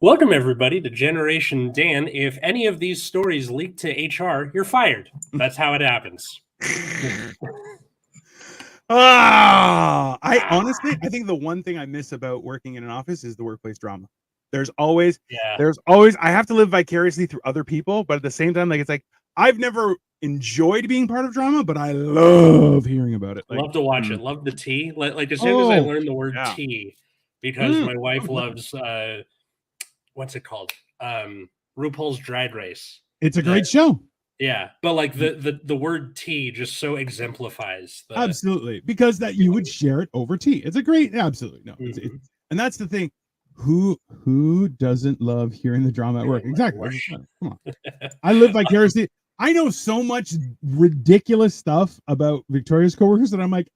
Welcome, everybody, to Generation Dan. If any of these stories leak to HR, you're fired. That's how it happens. I think the one thing I miss about working in an office is the workplace drama. There's always, I have to live vicariously through other people, but at the same time, it's like I've never enjoyed being part of drama, but I love hearing about it. Love to watch it. Love the tea. Like as soon as I learned the word tea, because my wife loves what's it called? RuPaul's Drag Race. It's a great show. Yeah, but like the word tea just so exemplifies absolutely, because that you would share it over tea. It's a great absolutely no, and that's the thing. Who doesn't love hearing the drama at work? Exactly. Come on. I live vicariously. I know so much ridiculous stuff about Victoria's coworkers that I'm like,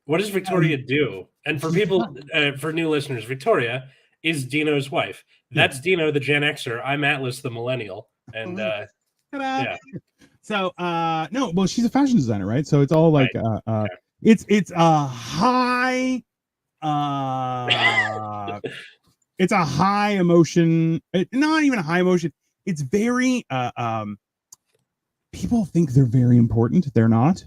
what does Victoria do? And for people, for new listeners, Victoria is Dino's wife. That's Dino, the Gen Xer. I'm Atlas, the millennial. And yeah. So no, well, she's a fashion designer, right? So it's all like it's a high it's a high emotion, not even a high emotion. It's very people think they're very important. They're not.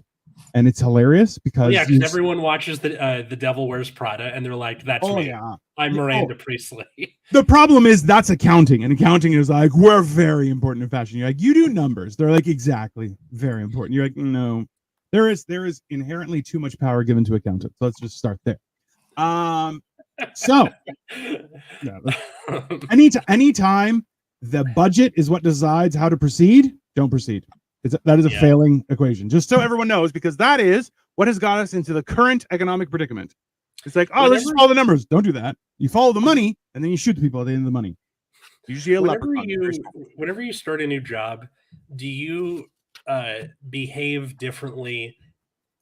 And it's hilarious because because everyone watches the Devil Wears Prada and they're like, that's me. Yeah. I'm Miranda Priestley. The problem is that's accounting, and accounting is like, we're very important in fashion. You're like, you do numbers. They're like, exactly, very important. You're like, no, there is inherently too much power given to accountants. So let's just start there. So anytime the budget is what decides how to proceed, don't proceed. That is a failing equation, just so everyone knows, because that is what has got us into the current economic predicament. It's like, let's just follow the numbers. Don't do that. You follow the money, and then you shoot the people at the end of the money. Usually whenever you start a new job, do you behave differently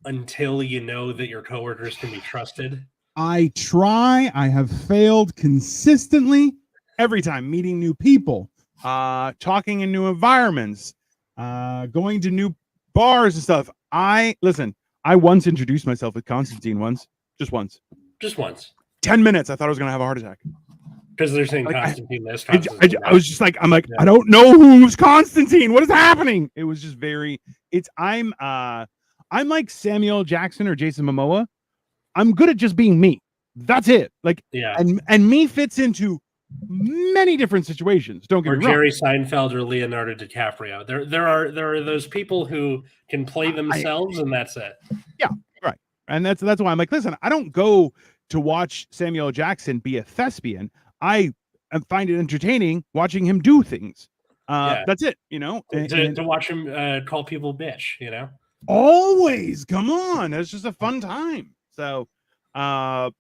until you know that your coworkers can be trusted? I try. I have failed consistently every time, meeting new people, talking in new environments, going to new bars and stuff. I once introduced myself with Constantine just once 10 minutes. I thought I was gonna have a heart attack because they're saying Constantine this. I was just like, I don't know who's Constantine. What is happening? It was just very. I'm like Samuel Jackson or Jason Momoa. I'm good at just being me. That's it. And me fits into many different situations. Don't get me wrong. Jerry Seinfeld or Leonardo DiCaprio. There are those people who can play themselves, and that's it. Yeah, right. And that's why I'm like, listen, I don't go to watch Samuel Jackson be a thespian. I find it entertaining watching him do things. That's it. To watch him call people bitch. Always, come on. That's just a fun time. So. That's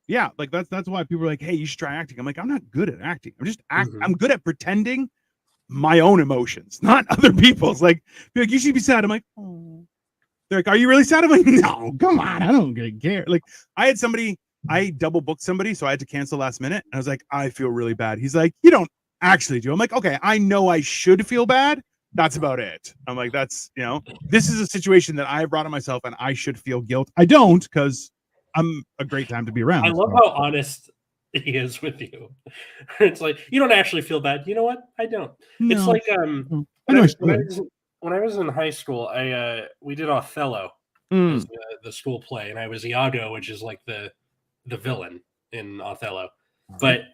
why people are like, hey, you should try acting. I'm like, I'm not good at acting. I'm just I'm good at pretending my own emotions, not other people's. Like you should be sad. I'm like, oh. They're like, are you really sad? I'm like, no, come on, I don't care. Like I double booked somebody, so I had to cancel last minute, and I was like, I feel really bad. He's like, you don't actually do. I'm like, okay, I know I should feel bad. That's about it. I'm like, that's this is a situation that I brought on myself, and I should feel guilt. I don't, because I'm a great time to be around. I love how honest he is with you. It's like, you don't actually feel bad. You know what? I don't. No. It's like when I was in high school, we did Othello, as the school play, and I was Iago, which is like the villain in Othello. But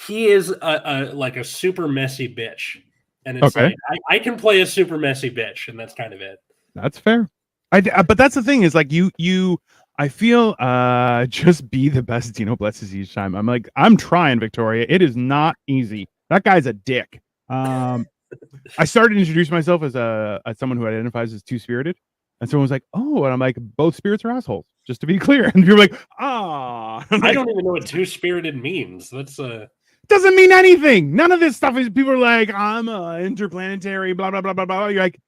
he is like a super messy bitch, and it's like I can play a super messy bitch, and that's kind of it. That's fair. But that's the thing is like you. I feel just be the best Dino blesses each time. I'm like, I'm trying, Victoria. It is not easy. That guy's a dick. I started introducing myself as someone who identifies as two-spirited, and someone was like, oh, and I'm like, both spirits are assholes, just to be clear. And you're like, I don't even know what two-spirited means. That's doesn't mean anything. None of this stuff is. People are like, I'm interplanetary, blah blah blah blah blah. You're like,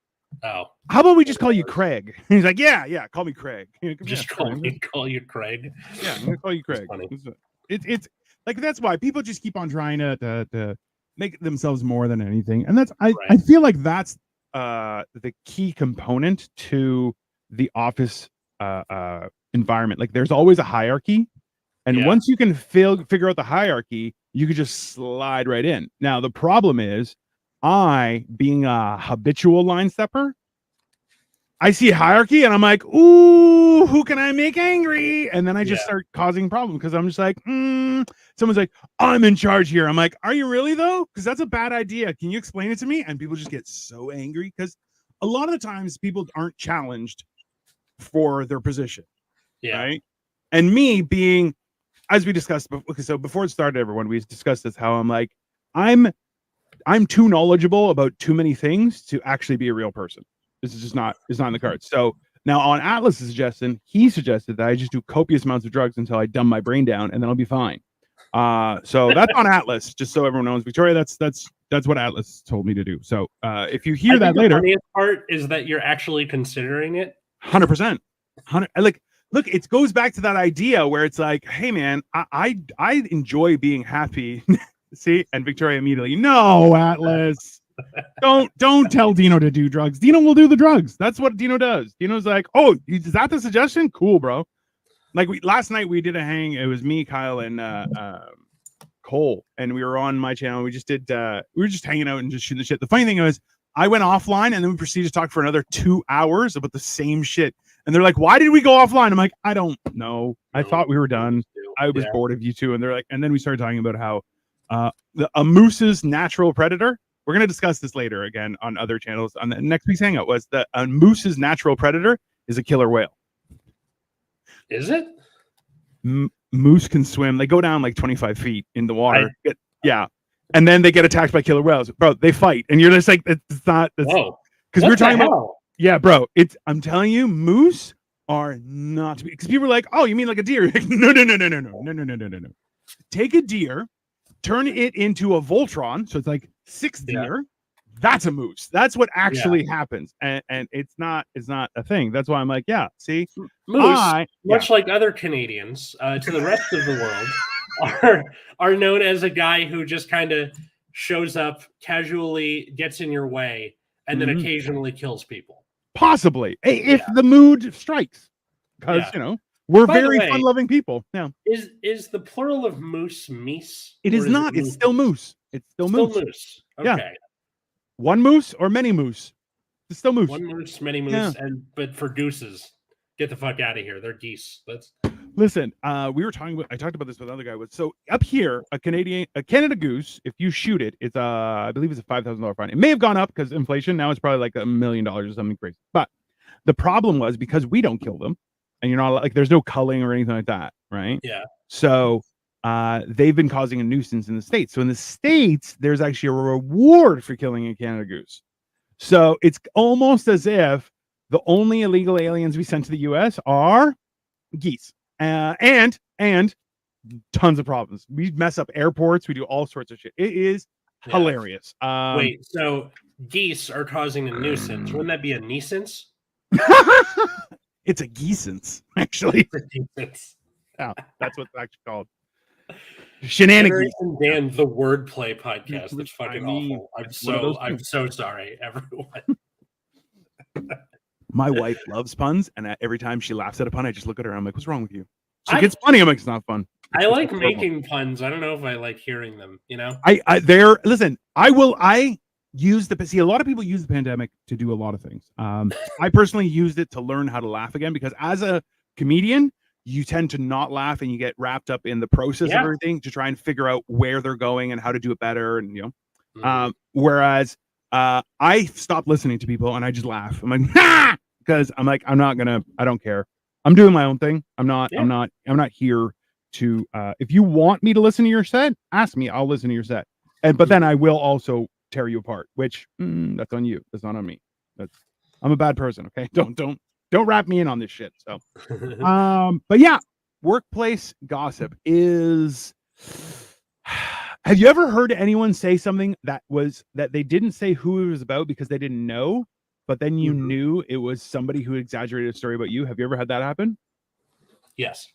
oh, how about we just call you Craig? He's like, yeah, call me Craig. Just call you Craig. Yeah, I'm gonna call you Craig. It's like that's why people just keep on trying to make themselves more than anything, and that's I feel like that's the key component to the office environment. Like, there's always a hierarchy, And once you can figure out the hierarchy, you could just slide right in. Now, the problem is, I, being a habitual line stepper, I see hierarchy and I'm like, ooh, who can I make angry? And then I just start causing problems because I'm just like, someone's like, I'm in charge here. I'm like, are you really though? Because that's a bad idea. Can you explain it to me? And people just get so angry because a lot of the times people aren't challenged for their position. Yeah. Right. And me being, as we discussed, so before it started, everyone, we discussed this, how I'm like, I'm too knowledgeable about too many things to actually be a real person. This is just not, it's not in the cards. So now on Atlas's suggestion, he suggested that I just do copious amounts of drugs until I dumb my brain down and then I'll be fine. So that's on Atlas, just so everyone knows. Victoria, that's what Atlas told me to do. So if you hear that later, the funniest part is that you're actually considering it. 100%. Like, look, it goes back to that idea where it's like, hey man, I enjoy being happy. See, and Victoria immediately, no, Atlas. Don't tell Dino to do drugs. Dino will do the drugs. That's what Dino does. Dino's like, oh, is that the suggestion? Cool, bro. Like last night we did a hang. It was me, Kyle, and Cole, and we were on my channel. We just did. We were just hanging out and just shooting the shit. The funny thing was, I went offline, and then we proceeded to talk for another 2 hours about the same shit. And they're like, "Why did we go offline?" I'm like, "I don't know. I thought we were done. I was bored of you two." And they're like, and then we started talking about how a moose's natural predator. We're going to discuss this later again on other channels. On the next week's hangout was that a moose's natural predator is a killer whale. Is it? Moose can swim. They go down like 25 feet in the water. Yeah. And then they get attacked by killer whales. Bro, they fight. And you're just like, it's not. Whoa. Because we were talking about. Yeah, bro. I'm telling you, moose are not to be. Because people are like, oh, you mean like a deer? No. Take a deer, turn it into a Voltron. So it's like 6 deer. Yeah. That's a moose. That's what actually happens. And it's not a thing. That's why I'm like, yeah, see? Moose, much like other Canadians, to the rest of the world, are known as a guy who just kind of shows up, casually gets in your way, and then occasionally kills people. Possibly. If the mood strikes. Because, we're very fun-loving people. Yeah. Is the plural of moose meese? It is not. It's still moose. It's still moose. Okay. Yeah. One moose or many moose? It's still moose. One moose, many moose, but for gooses, get the fuck out of here. They're geese. Listen. We were talking about. I talked about this with another guy. So up here, a Canada goose, if you shoot it, it's I believe it's a $5,000 fine. It may have gone up because inflation. Now it's probably like $1 million or something crazy. But the problem was because we don't kill them, and you're not like there's no culling or anything like that, right? Yeah. So they've been causing a nuisance in the States. So in the States, there's actually a reward for killing a Canada goose. So it's almost as if the only illegal aliens we sent to the US are geese. And tons of problems. We mess up airports. We do all sorts of shit. It is hilarious. Wait, so geese are causing a nuisance. Wouldn't that be a nuisance? It's a geesance, actually. It's a geesance. Yeah, that's what it's actually called. Shenanigans. Dan, the wordplay podcast. It's fucking awful. I'm so sorry, everyone. My wife loves puns, and every time she laughs at a pun, I just look at her and I'm like, what's wrong with you? She gets funny. I'm like, it's not fun. I like making puns. I don't know if I like hearing them, Listen, I use a lot of people use the pandemic to do a lot of things. I personally used it to learn how to laugh again, because as a comedian, you tend to not laugh and you get wrapped up in the process of everything to try and figure out where they're going and how to do it better. And, whereas I stopped listening to people and I just laugh. I'm like, because I'm like, I don't care. I'm doing my own thing. I'm not here to, if you want me to listen to your set, ask me, I'll listen to your set. But then I will also tear you apart, which that's on you. That's not on me. I'm a bad person. Okay. Don't wrap me in on this shit. So, but yeah, workplace gossip is. Have you ever heard anyone say something that they didn't say who it was about because they didn't know, but then you knew it was somebody who exaggerated a story about you? Have you ever had that happen? Yes.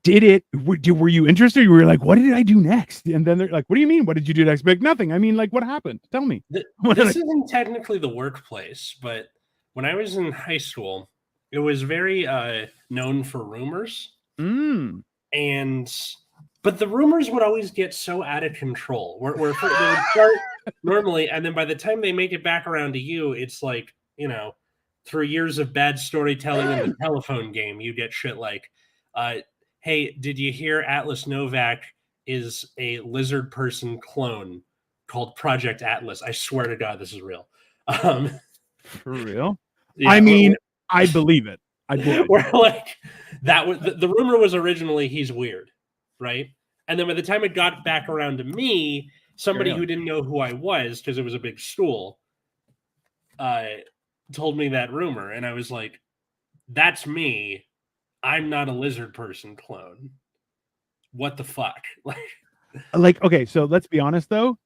Were you interested? You were like, what did I do next? And then they're like, what do you mean? What did you do next? Like, nothing. I mean, like, what happened? Tell me. This isn't technically the workplace, but when I was in high school, it was very known for rumors. But the rumors would always get so out of control. Where they would start normally, and then by the time they make it back around to you, it's like, through years of bad storytelling in the telephone game, you get shit like, hey, did you hear Atlas Novak is a lizard person clone called Project Atlas? I swear to God, this is real. For real? Yeah, I mean, I believe it. I would. Where like that was the rumor was originally he's weird, right? And then by the time it got back around to me, somebody who didn't know who I was because it was a big school, told me that rumor, and I was like, "That's me. I'm not a lizard person clone. What the fuck?" Like, okay, so let's be honest though.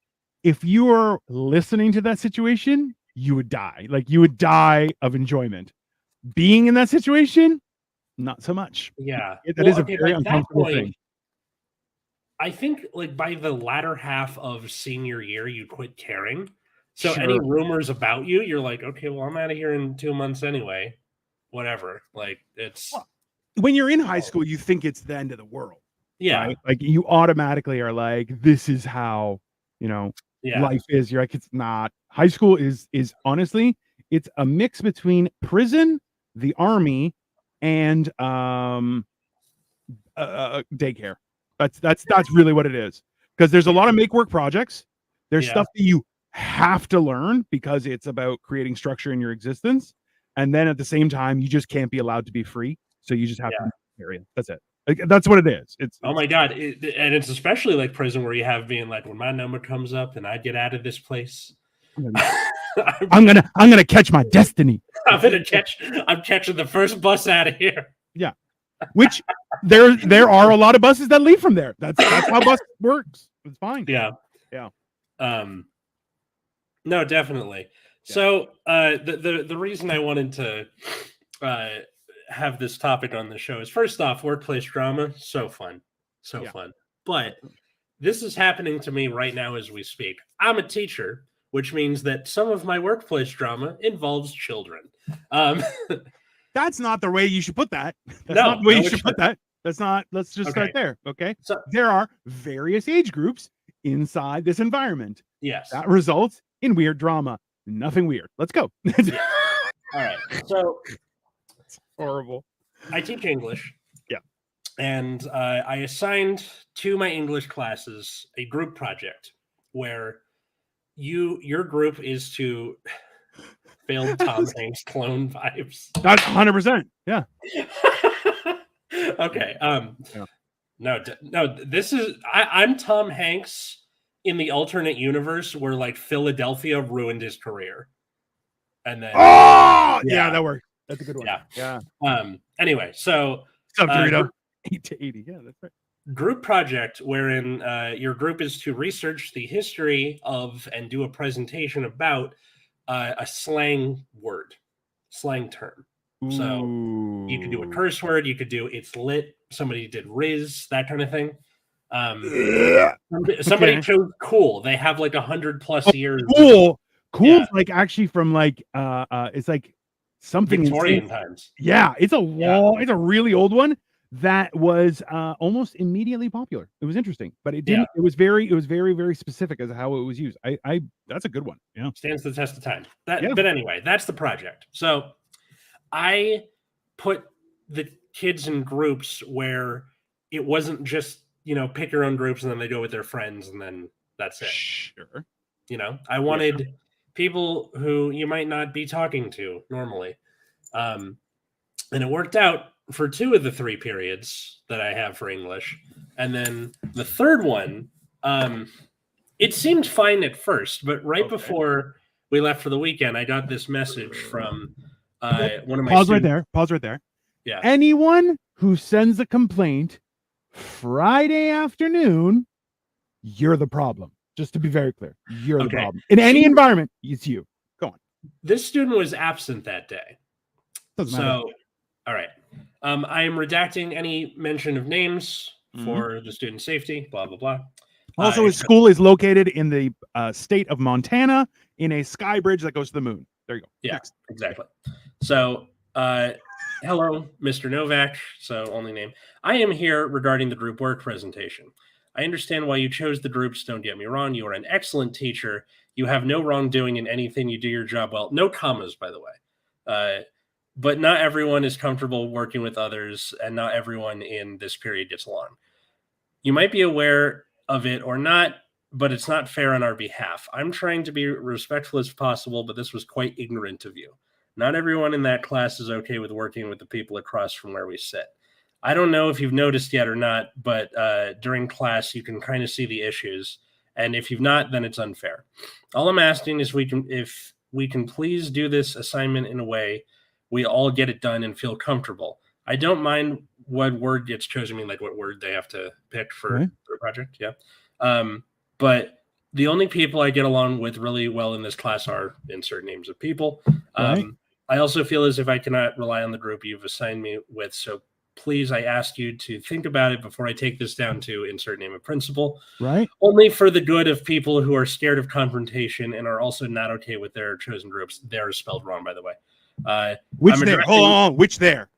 If you were listening to that situation, you would die. Like, you would die of enjoyment. Being in that situation, not so much. Yeah, that is a very uncomfortable thing. I think like by the latter half of senior year, you quit caring. So any rumors about you, you're like, okay, well, I'm out of here in 2 months anyway. Whatever. Like, it's when you're in high school, you think it's the end of the world. Yeah. Right? Like, you automatically are like, this is how, life is. You're like, it's not. High school is honestly, it's a mix between prison, the army, and daycare. That's really what it is. Because there's a lot of make work projects. There's stuff that you have to learn because it's about creating structure in your existence. And then at the same time, you just can't be allowed to be free. So you just have to be area. That's it. Like, that's what it is. It's oh my God. And it's especially like prison where you have being like, when my number comes up and I get out of this place, I'm gonna catch my destiny. I'm catching the first bus out of here. Yeah. Which there are a lot of buses that leave from there. That's how bus works. It's fine. Yeah. No, definitely. Yeah. So the reason I wanted to have this topic on the show is, first off, workplace drama, so fun. But this is happening to me right now as we speak. I'm a teacher, which means that some of my workplace drama involves children. That's not the way you should put that. That's not the way you should put that. That's not. Let's just start there. Okay. So there are various age groups inside this environment. Yes. That results in weird drama. Nothing weird. Let's go. All right. So it's horrible. I teach English. Yeah. And I assigned to my English classes a group project where your group is to failed Tom Hanks clone vibes. That's 100%. Yeah. Okay. No. This is I'm Tom Hanks in the alternate universe where like Philadelphia ruined his career, and then yeah, that works. That's a good one. Yeah. Anyway, so 8 to 80. Yeah, that's right. Group project wherein your group is to research the history of and do a presentation about a slang term. Ooh. So you could do a curse word, you could do it's lit, somebody did Riz, that kind of thing. Somebody chose cool. They have like 100+ years. Cool like actually from like it's like something Victorian times. Yeah, it's a it's a really old one that was almost immediately popular. It was interesting, but it didn't. It was very, very specific as to how it was used. I that's a good one. Yeah, stands the test of time. But anyway, that's the project. So I put the kids in groups where it wasn't just pick your own groups and then they go with their friends and then that's it. Sure. I wanted people who you might not be talking to normally, and it worked out for 2 of the 3 periods that I have for English. And then the third one, it seemed fine at first, but before we left for the weekend, I got this message from one of my Pause right there. Yeah. Anyone who sends a complaint Friday afternoon, you're the problem. Just to be very clear, you're the problem. In any environment, it's you. Go on. This student was absent that day. Doesn't matter. All right. I am redacting any mention of names for the student safety, blah, blah, blah. Also, his school is located in the state of Montana in a sky bridge that goes to the moon. There you go. Yeah, exactly. So Hello, Mr. Novak, so only name. I am here regarding the group work presentation. I understand why you chose the groups. Don't get me wrong. You are an excellent teacher. You have no wrongdoing in anything. You do your job well. No commas, by the way. But not everyone is comfortable working with others, and not everyone in this period gets along. You might be aware of it or not, but it's not fair on our behalf. I'm trying to be respectful as possible, but this was quite ignorant of you. Not everyone in that class is okay with working with the people across from where we sit. I don't know if you've noticed yet or not, but during class you can kind of see the issues, and if you've not, then it's unfair. All I'm asking is if we can please do this assignment in a way we all get it done and feel comfortable. I don't mind what word gets chosen. I mean, like what word they have to pick for the project. Yeah. But the only people I get along with really well in this class are insert names of people. I also feel as if I cannot rely on the group you've assigned me with. So please, I ask you to think about it before I take this down to insert name of principal. Right. Only for the good of people who are scared of confrontation and are also not okay with their chosen groups. They're spelled wrong, by the way. Which there? Hold on. Which there?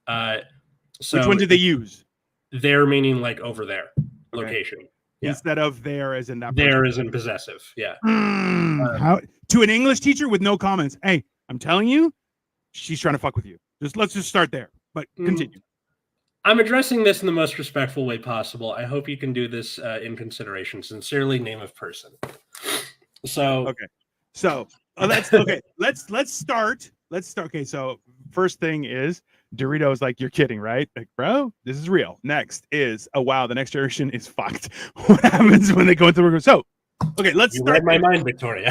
So which one did they use? There meaning like over there, location. Yeah. Instead of there as in that. There is in possessive. Yeah. How to an English teacher with no comments? Hey, I'm telling you, she's trying to fuck with you. Let's just start there. But continue. I'm addressing this in the most respectful way possible. I hope you can do this in consideration. Sincerely, name of person. So okay. So let's okay. Let's start. Okay. So first thing is Doritos like, you're kidding, right? Like, bro, this is real. Next is, oh wow, the next generation is fucked. What happens when they go into work? So okay, let's you start. read my mind, Victoria.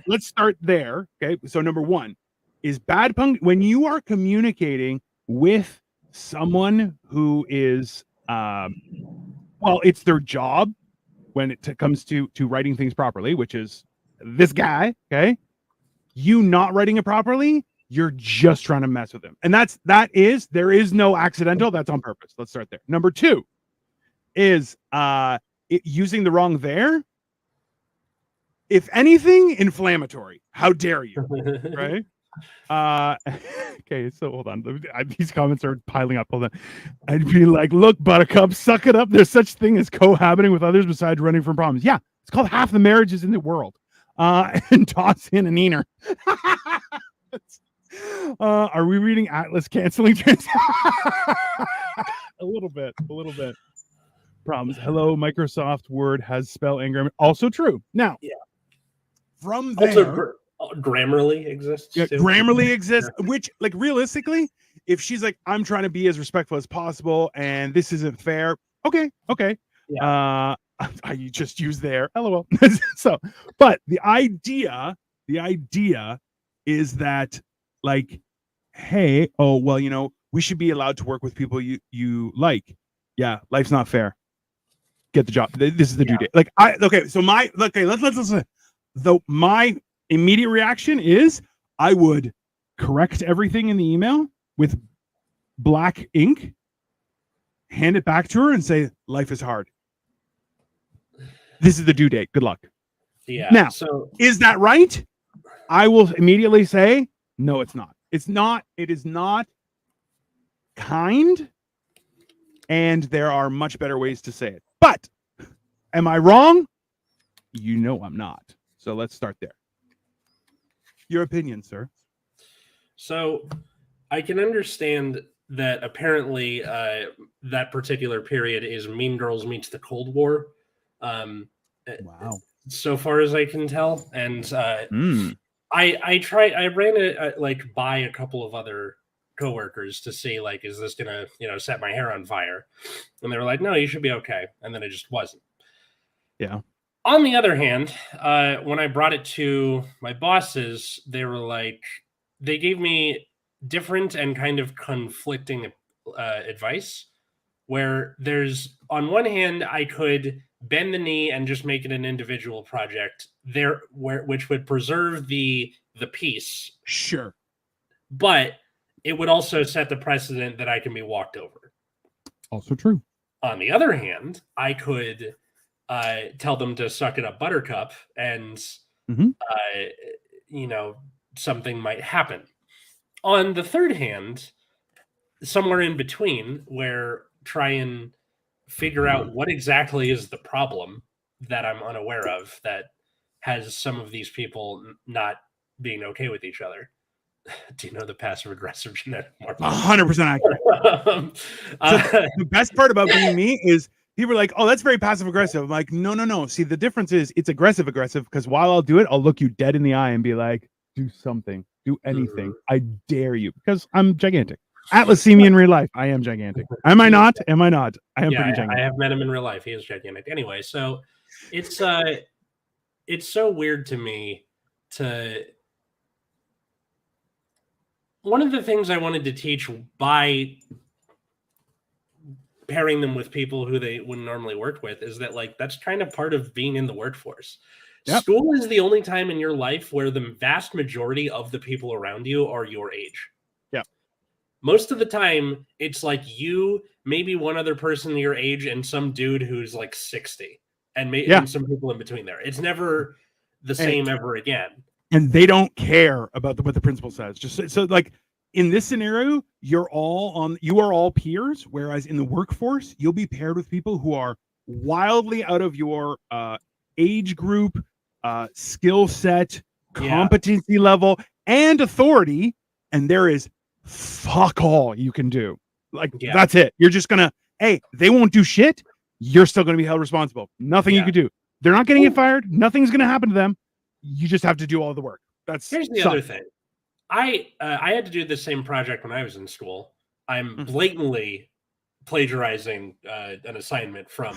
let's start there. Okay. So number one is bad punk when you are communicating with someone who is well, it's their job when it comes to writing things properly, which is this guy. Okay. You not writing it properly, you're just trying to mess with him. And there is no accidental. That's on purpose. Let's start there. Number two is using the wrong there. If anything, inflammatory. How dare you? Right? Okay, so hold on. These comments are piling up. Hold on. I'd be like, look, Buttercup, suck it up. There's such thing as cohabiting with others besides running from problems. Yeah, it's called half the marriages in the world. And toss in a neener. Are we reading Atlas canceling trends? A little bit. Problems. Hello, Microsoft Word has spell and grammar. Also true. Now, from there, also Grammarly exists. Yeah, Grammarly exists. Which, like, realistically, if she's like, I'm trying to be as respectful as possible, and this isn't fair. Okay. Yeah. I just use there. LOL. So, but the idea is that, like, hey, oh well, we should be allowed to work with people you like. Yeah, life's not fair. Get the job. This is the due date. Like, so let's listen. Though my immediate reaction is I would correct everything in the email with black ink, hand it back to her, and say, life is hard. This is the due date. Good luck. Yeah. Now, is that right? I will immediately say, no, it's not. It's not. It is not kind. And there are much better ways to say it. But am I wrong? I'm not. So let's start there. Your opinion, sir. So I can understand that apparently that particular period is Mean Girls meets the Cold War. Wow. So far as I can tell. And I ran it by a couple of other coworkers to see, like, is this gonna set my hair on fire? And they were like, no, you should be okay. And then it just wasn't. Yeah. On the other hand, when I brought it to my bosses, they were like, they gave me different and kind of conflicting advice, where there's, on one hand, I could bend the knee and just make it an individual project there, which would preserve the peace. Sure. But it would also set the precedent that I can be walked over. Also true. On the other hand, I could tell them to suck it up, Buttercup, and something might happen. On the third hand, somewhere in between where try and figure out what exactly is the problem that I'm unaware of that has some of these people not being okay with each other. Do you know the passive aggressive genetic marker? 100% accurate. So the best part about being me is people are like, oh, that's very passive aggressive. I'm like, no. See, the difference is it's aggressive because while I'll do it, I'll look you dead in the eye and be like, do something, do anything. I dare you, because I'm gigantic. Atlas, see me in real life. I am gigantic. Am I not? Am I not? I am pretty gigantic. I have met him in real life. He is gigantic. Anyway, so it's so weird to me to. One of the things I wanted to teach by pairing them with people who they wouldn't normally work with is that, like, that's kind of part of being in the workforce. Yep. School is the only time in your life where the vast majority of the people around you are your age. Yeah. Most of the time, it's like you, maybe one other person your age, and some dude who's like 60, and some people in between there. It's never the same ever again. And they don't care about what the principal says. Just so like in this scenario, you are all peers, whereas in the workforce, you'll be paired with people who are wildly out of your age group, skill set, competency level, and authority, and there is fuck all you can do. Like that's it. You're just gonna, hey, they won't do shit. You're still gonna be held responsible. Nothing you can do. They're not getting it fired. Nothing's gonna happen to them. You just have to do all the work. Here's the other thing. I had to do the same project when I was in school. I'm blatantly plagiarizing an assignment from.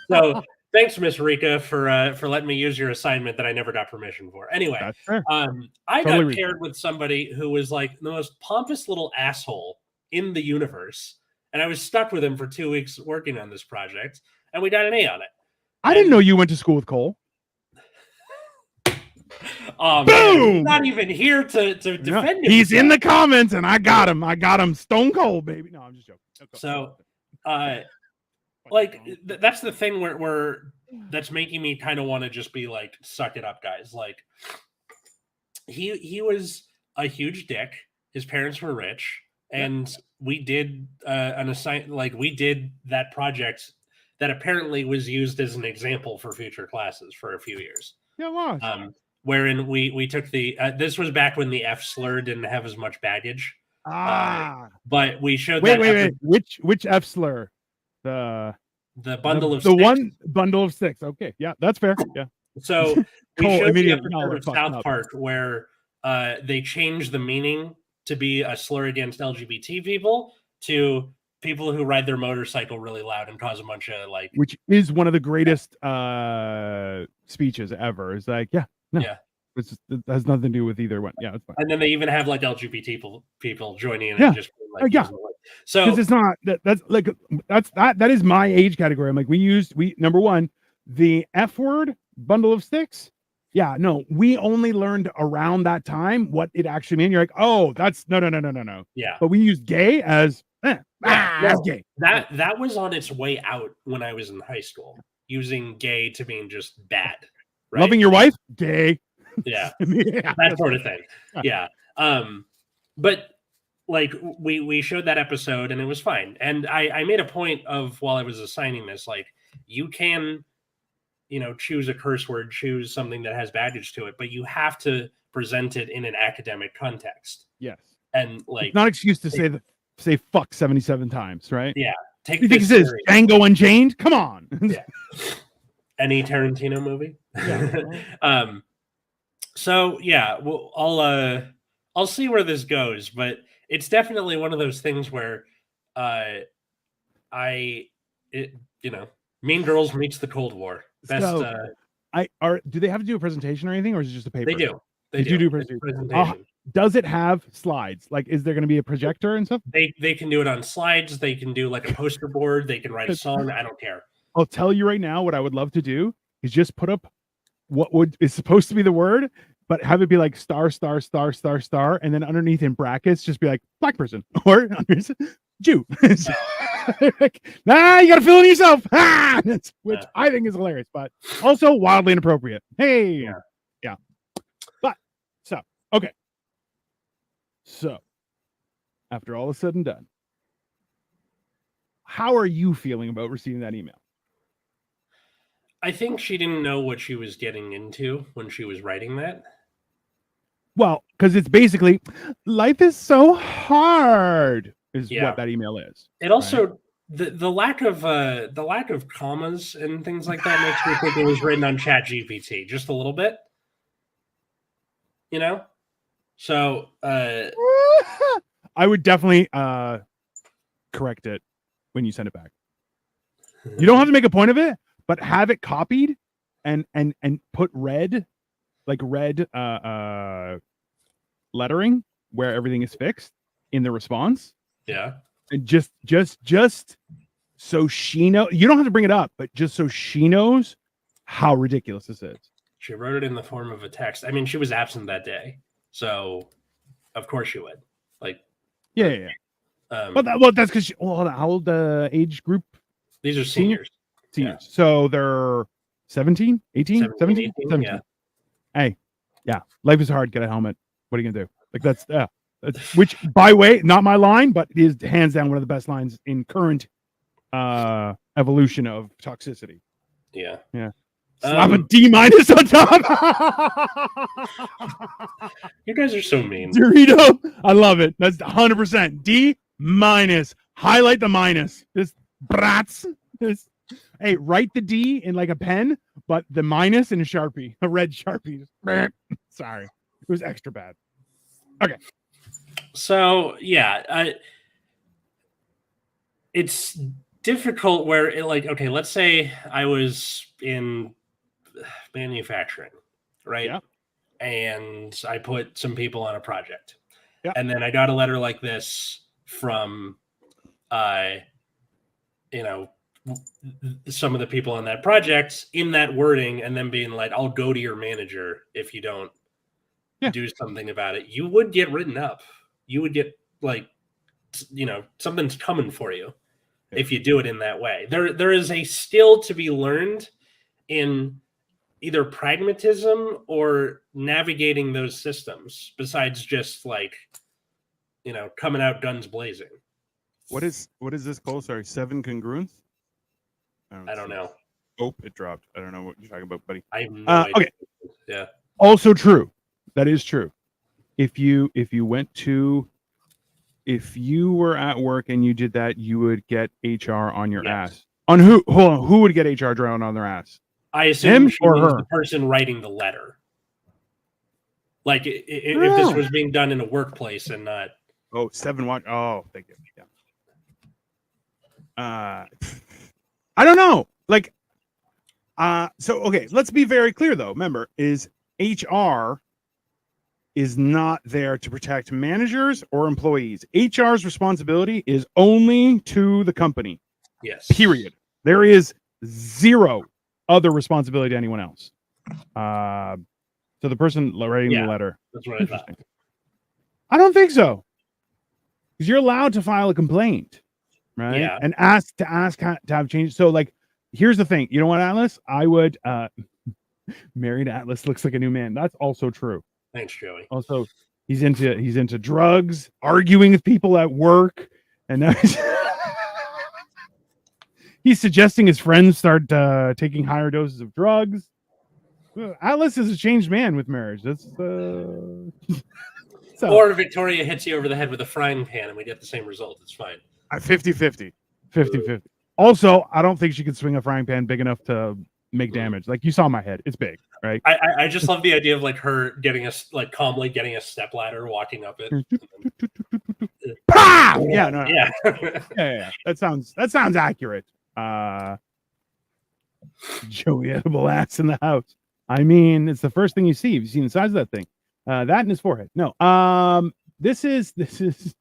So thanks, Miss Rika, for letting me use your assignment that I never got permission for. Anyway, I got paired with somebody who was like the most pompous little asshole in the universe, and I was stuck with him for 2 weeks working on this project, and we got an A on it. I didn't know you went to school with Cole. Oh, man, he's not even here to defend him. He's in the comments, and I got him stone cold, baby. No, I'm just joking. So, like that's the thing where that's making me kind of want to just be like, suck it up, guys. Like he was a huge dick. His parents were rich, and we did we did that project that apparently was used as an example for future classes for a few years. Yeah, wow. Wherein we took the this was back when the F slur didn't have as much baggage. But we showed wait. Which F slur? The bundle of the sticks. One bundle of sticks. Okay, yeah, that's fair. Yeah. So we showed the episode of South Park where they changed the meaning to be a slur against LGBT people to people who ride their motorcycle really loud and cause a bunch of like, which is one of the greatest speeches ever. It's like, it has nothing to do with either one. Yeah, it's fine. And then they even have like LGBT people joining in and just like, so because it's not that is my age category. I'm like, we number one, the F word, bundle of sticks. Yeah, no, we only learned around that time what it actually meant. You're like, oh, that's no. Yeah, but we used gay as that's gay. That was on its way out when I was in high school, using gay to mean just bad. Right? Loving your wife, gay. Yeah, that sort of thing. Yeah. But like we showed that episode and it was fine. And I made a point of, while I was assigning this, like, you can, choose a curse word, choose something that has baggage to it, but you have to present it in an academic context. Yes. And like, it's not an excuse to say fuck 77 times, right? Yeah. You think it says Django Unchained? Come on. Yeah. Any Tarantino movie? Yeah. So yeah, well, I'll see where this goes, but it's definitely one of those things where Mean Girls meets the Cold War. Best. Do they have to do a presentation or anything, or is it just a paper? They do. They do a presentation. Does it have slides? Like, is there going to be a projector and stuff? They can do it on slides. They can do like a poster board. They can write a song. I don't care. I'll tell you right now, what I would love to do is just put up what is supposed to be the word, but have it be like star, and then underneath in brackets, just be like black person or Jew. Like, you got to fill in yourself. Which I think is hilarious, but also wildly inappropriate. Hey, yeah. But okay. So after all is said and done, how are you feeling about receiving that email? I think she didn't know what she was getting into when she was writing that. Well, because it's basically, life is so hard, is what that email is. It also, right? the lack of commas and things like that makes me think it was written on ChatGPT just a little bit. You know? So I would definitely correct it when you send it back. You don't have to make a point of it, but have it copied and put red lettering where everything is fixed in the response. Yeah. And just so she knows, you don't have to bring it up, but just so she knows how ridiculous this is. She wrote it in the form of a text. I mean, she was absent that day, so of course she would. Like, yeah. That's because how old age group? These are seniors. Yeah. So they're 17, 18, 17? 17. Yeah. Hey, yeah, life is hard. Get a helmet. What are you gonna do? Like that's which, by the way, not my line, but is hands down one of the best lines in current evolution of toxicity. Yeah. Slap a D- on top. You guys are so mean. Dorito, I love it. That's 100% D-. Highlight the minus. This brats. Hey, write the D in like a pen, but the minus in a Sharpie, a red Sharpie. Sorry, it was extra bad. Okay. So yeah, it's difficult where okay, let's say I was in manufacturing, right? Yeah. And I put some people on a project. Yeah. And then I got a letter like this from some of the people on that project in that wording, and then being like, I'll go to your manager if you don't do something about it. You would get written up. You would get something's coming for you if you do it in that way. There is a skill to be learned in either pragmatism or navigating those systems, besides just coming out guns blazing. What is this called? Sorry, 7 congruence? I don't know. Oh, it dropped. I don't know what you're talking about, buddy. I have no idea. Okay. Yeah. Also true. That is true. If you were at work and you did that, you would get HR on your ass. On who? Hold on. Who would get HR drawn on their ass? I assume him or her? The person writing the letter. Like if this was being done in a workplace and not. Oh, 7 watch. Oh, thank you. Yeah. I don't know. So okay, let's be very clear though. Remember, is HR is not there to protect managers or employees. HR's responsibility is only to the company. Yes. Period. There is zero other responsibility to anyone else. So the person writing the letter. That's what I thought. I don't think so. Because you're allowed to file a complaint, right? Yeah. And ask to have changes. So here's the thing. You know what, Atlas? I would married Atlas looks like a new man. That's also true. Thanks, Joey. Also, he's into drugs, arguing with people at work, and now he's suggesting his friends start taking higher doses of drugs. Atlas is a changed man with marriage. That's or Victoria hits you over the head with a frying pan and we get the same result. It's fine. 50-50. Also, I don't think she could swing a frying pan big enough to make damage. Like you saw my head. It's big, right? I just love the idea of her getting calmly getting a step ladder, walking up it. Pow! Yeah. That sounds accurate. Joey edible ass in the house. I mean, it's the first thing you see. Have you seen the size of that thing? That and his forehead. No. This is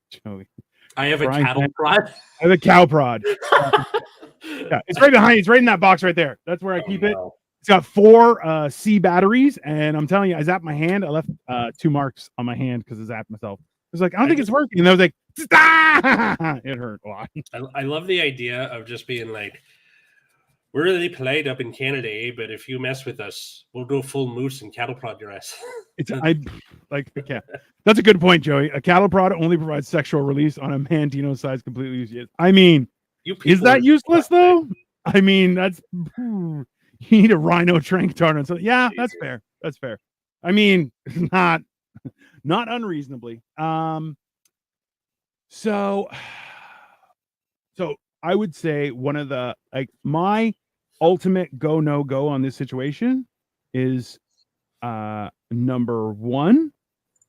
Joey. I have a cattle prod. I have a cow prod. Yeah, it's right behind. It's right in that box right there. That's where I keep it. It's got 4 C batteries, and I'm telling you, I zapped my hand. I left 2 marks on my hand because I zapped myself. I was like, I don't think it's working. And I was like, it hurt a lot. I love the idea of just being like, we're really polite up in Canada, but if you mess with us, we'll go full moose and cattle prod your ass. Yeah. That's a good point, Joey. A cattle prod only provides sexual release on a man Dino size completely useless. I mean, is that useless though? I mean, that's you need a rhino trank tartar. So yeah, that's fair. That's fair. I mean, not unreasonably. So I would say one of the my ultimate go no go on this situation is number one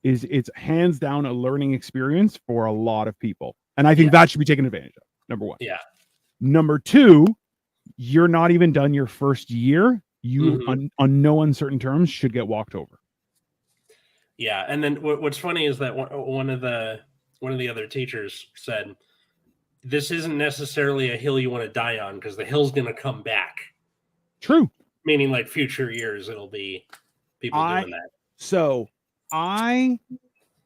is it's hands down a learning experience for a lot of people, and I think that should be taken advantage of. Number one. Yeah. Number two, you're not even done your first year. You on no uncertain terms should get walked over. Yeah, and then what's funny is that one of the other teachers said, this isn't necessarily a hill you want to die on because the hill's going to come back. True. Meaning like future years, it'll be people doing that. So I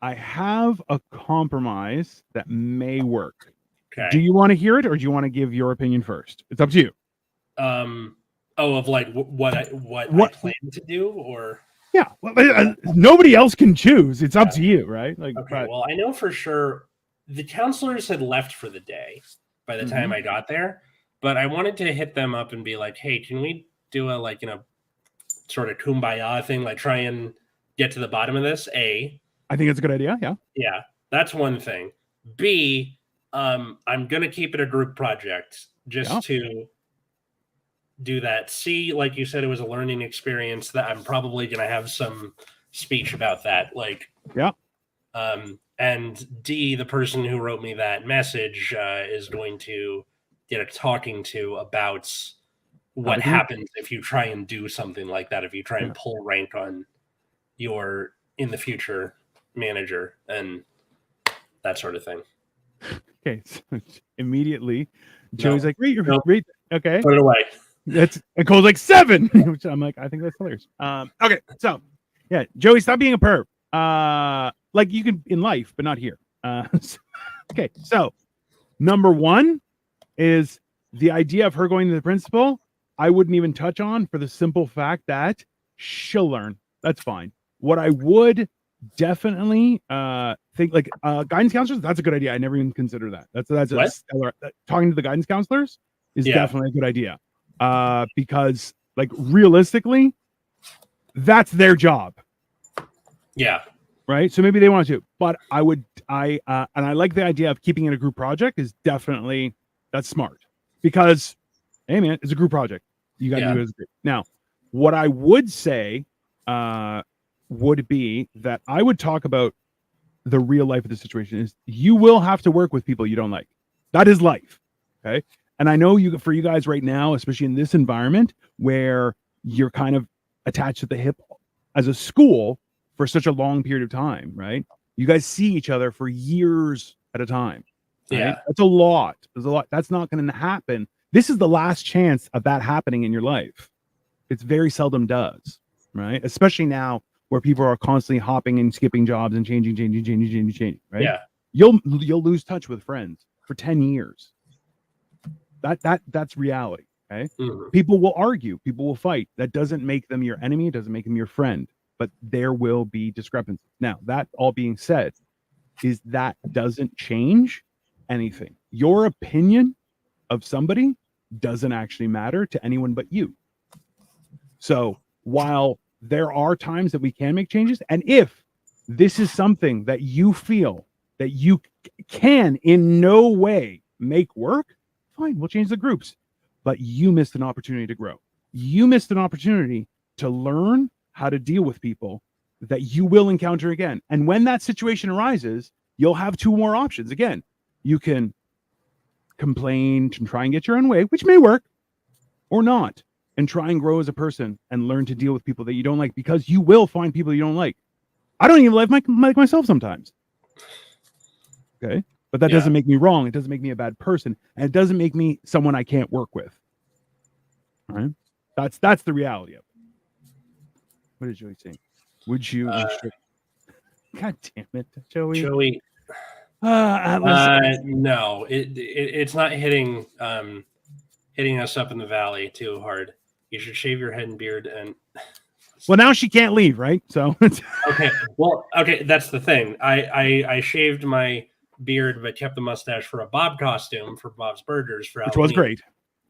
have a compromise that may work. Okay. Do you want to hear it or do you want to give your opinion first? It's up to you. Of like what I plan to do, or yeah, well, nobody else can choose. It's up to you, right? Like, okay. Well, I know for sure the counselors had left for the day by the time I got there, but I wanted to hit them up and be like, "Hey, can we do a sort of kumbaya thing? Like, try and get to the bottom of this." A, I think it's a good idea. Yeah, yeah, that's one thing. B, I'm gonna keep it a group project just to do that. C, like you said, it was a learning experience that I'm probably gonna have some speech about that. Like, and D, the person who wrote me that message is going to get a talking to about what happens if you try and do something like that, if you try and pull rank on your in the future manager and that sort of thing. Okay, so immediately Joey's like, read okay, put it away. That's it goes like 7, which I'm like, I think that's hilarious. Okay, so yeah, Joey, stop being a perv. Like you can in life, but not here. Okay, so number one is the idea of her going to the principal. I wouldn't even touch on for the simple fact that she'll learn. That's fine. What I would definitely think like guidance counselors, that's a good idea. I never even considered that. That's a stellar, talking to the guidance counselors is definitely a good idea. Because like realistically, that's their job. Yeah. Right. So maybe they want to, but and I like the idea of keeping it a group project is definitely that's smart because, hey man, it's a group project. You got to do it as a group. Now, what I would say would be that I would talk about the real life of the situation is you will have to work with people you don't like. That is life. Okay. And I know for you guys right now, especially in this environment where you're kind of attached to the hip as a school for such a long period of time, right? You guys see each other for years at a time. Right? Yeah. That's a lot. There's a lot. That's not going to happen. This is the last chance of that happening in your life. It's very seldom does, right? Especially now where people are constantly hopping and skipping jobs and changing, right? Yeah. You'll lose touch with friends for 10 years. That's reality. Okay. Mm-hmm. People will argue, people will fight. That doesn't make them your enemy, it doesn't make them your friend, but there will be discrepancies. Now, that all being said, is that doesn't change anything. Your opinion of somebody doesn't actually matter to anyone but you. So while there are times that we can make changes, and if this is something that you feel that you can in no way make work, fine, we'll change the groups. But you missed an opportunity to grow. You missed an opportunity to learn how to deal with people that you will encounter again. And when that situation arises, you'll have two more options. Again, you can complain and try and get your own way, which may work, or not, and try and grow as a person and learn to deal with people that you don't like, because you will find people you don't like. I don't even like myself sometimes. Okay. But that doesn't make me wrong. It doesn't make me a bad person. And it doesn't make me someone I can't work with. All right. That's the reality of it. What is Joey saying? Would you God damn it, Joey. Joey. No, it's not hitting hitting us up in the valley too hard. You should shave your head and beard. And well, now she can't leave, right? So okay, well, okay, that's the thing. I shaved my beard but kept the mustache for a Bob costume for Bob's Burgers for which Halloween. was great.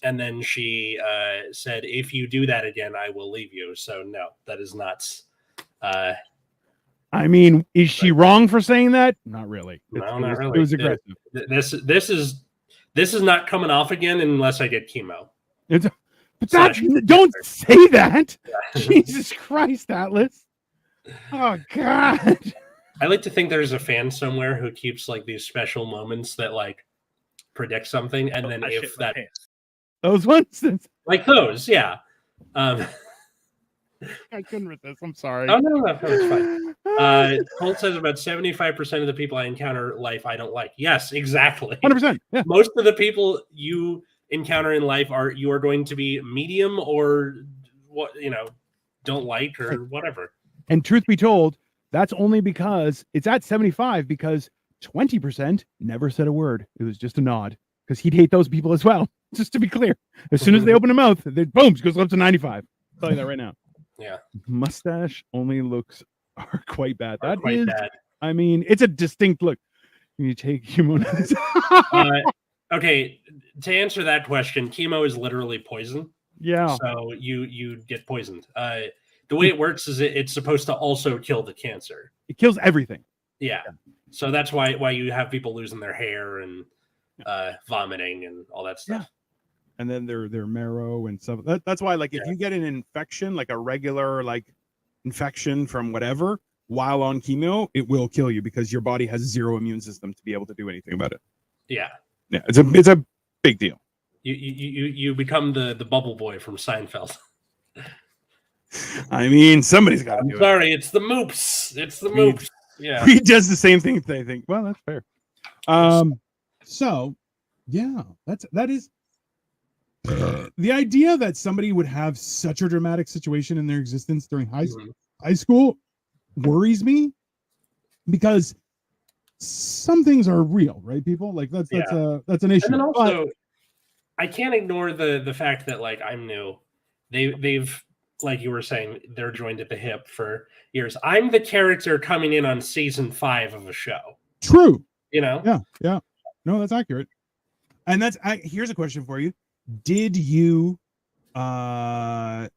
And then she said, "If you do that again, I will leave you." So no, that is nuts. I mean, is she wrong for saying that? Not really. No, not really. It was aggressive. This is not coming off again unless I get chemo. But don't say that. Yeah. Jesus Christ, Atlas. Oh God. I like to think there's a fan somewhere who keeps like these special moments that like predict something, and then if that those ones, like those, yeah. I couldn't with this. I'm sorry. Oh no, it's fine. Colt says about 75% of the people I encounter in life I don't like. Yes, exactly. 100%. Yeah. Most of the people you encounter in life are going to be medium or what don't like or whatever. And truth be told, that's only because it's at 75 because 20% never said a word. It was just a nod because he'd hate those people as well. Just to be clear, as soon as they open their mouth, boom, it goes up to 95. I'll tell you that right now. Yeah. Mustache only looks are quite bad. That quite is bad. I mean, it's a distinct look. When you take chemo. Okay, to answer that question, chemo is literally poison. Yeah. So you get poisoned. The way it works is it's supposed to also kill the cancer. It kills everything. Yeah. So that's why you have people losing their hair and vomiting and all that stuff. Yeah. And then their marrow and stuff. That's why, like, if you get an infection, like a regular infection from whatever, while on chemo, it will kill you because your body has zero immune system to be able to do anything about it. Yeah. Yeah, it's a big deal. You become the bubble boy from Seinfeld. I mean, somebody's got to do it. Sorry, it's the moops. It's the moops. Yeah. He does the same thing. They think, well, that's fair. So, yeah, that is the idea that somebody would have such a dramatic situation in their existence during high school worries me because some things are real, right? People like that's an issue. And then also, I can't ignore the fact that like I'm new. They've like you were saying, they're joined at the hip for years. I'm the character coming in on season 5 of a show. True. Yeah. No, that's accurate. And here's a question for you. Did you know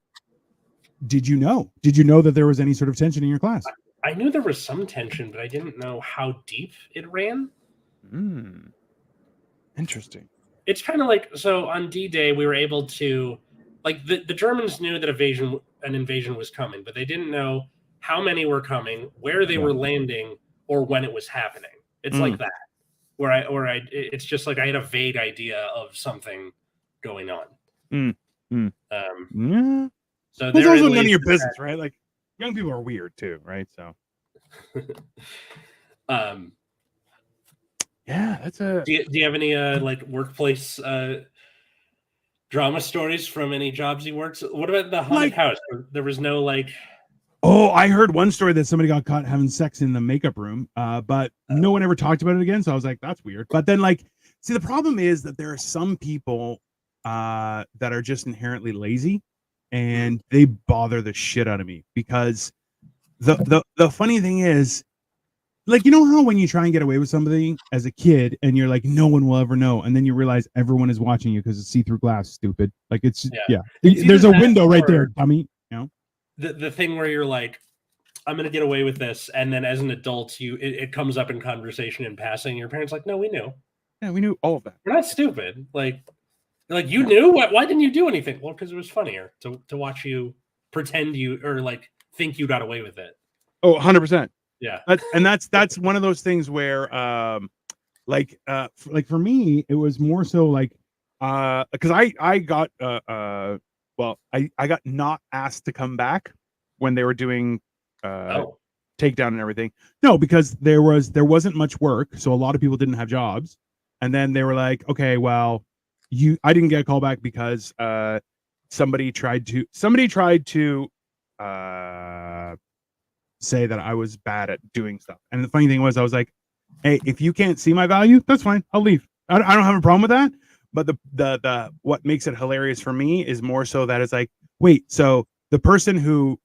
that there was any sort of tension in your class? I knew there was some tension, but I didn't know how deep it ran. Interesting. It's kind of like, so on D-Day, we were able to, like, the Germans knew that an invasion was coming, but they didn't know how many were coming, where they were landing, or when it was happening. It's like that, it's just like I had a vague idea of something going on. Yeah. So it's also none of your business, right? Like, young people are weird too, right? So, yeah, that's a. Do you have any like workplace drama stories from any jobs you worked? What about the haunted house? There was no like. Oh, I heard one story that somebody got caught having sex in the makeup room, but no one ever talked about it again. So I was like, that's weird. But then, like, see, the problem is that there are some people that are just inherently lazy, and they bother the shit out of me because the funny thing is, like, you know how when you try and get away with something as a kid and you're like, no one will ever know, and then you realize everyone is watching you because it's see-through glass, stupid. Like, it's there's a window right there, dummy. The thing where you're like, I'm gonna get away with this, and then as an adult, it comes up in conversation in passing. Your parents like, no, we knew. Yeah, we knew all of that. We're not stupid. Like you knew. Why didn't you do anything? Well, because it was funnier to watch you pretend or like think you got away with it. Oh, 100%. Yeah. That's one of those things where like for me, it was more so like because I got I got not asked to come back when they were doing takedown and everything. No, because there wasn't much work, so a lot of people didn't have jobs. And then they were like, okay, well, I didn't get a call back because somebody tried to say that I was bad at doing stuff. And the funny thing was, I was like, hey, if you can't see my value, that's fine. I'll leave. I don't have a problem with that. But the what makes it hilarious for me is more so that it's like, wait, so the person who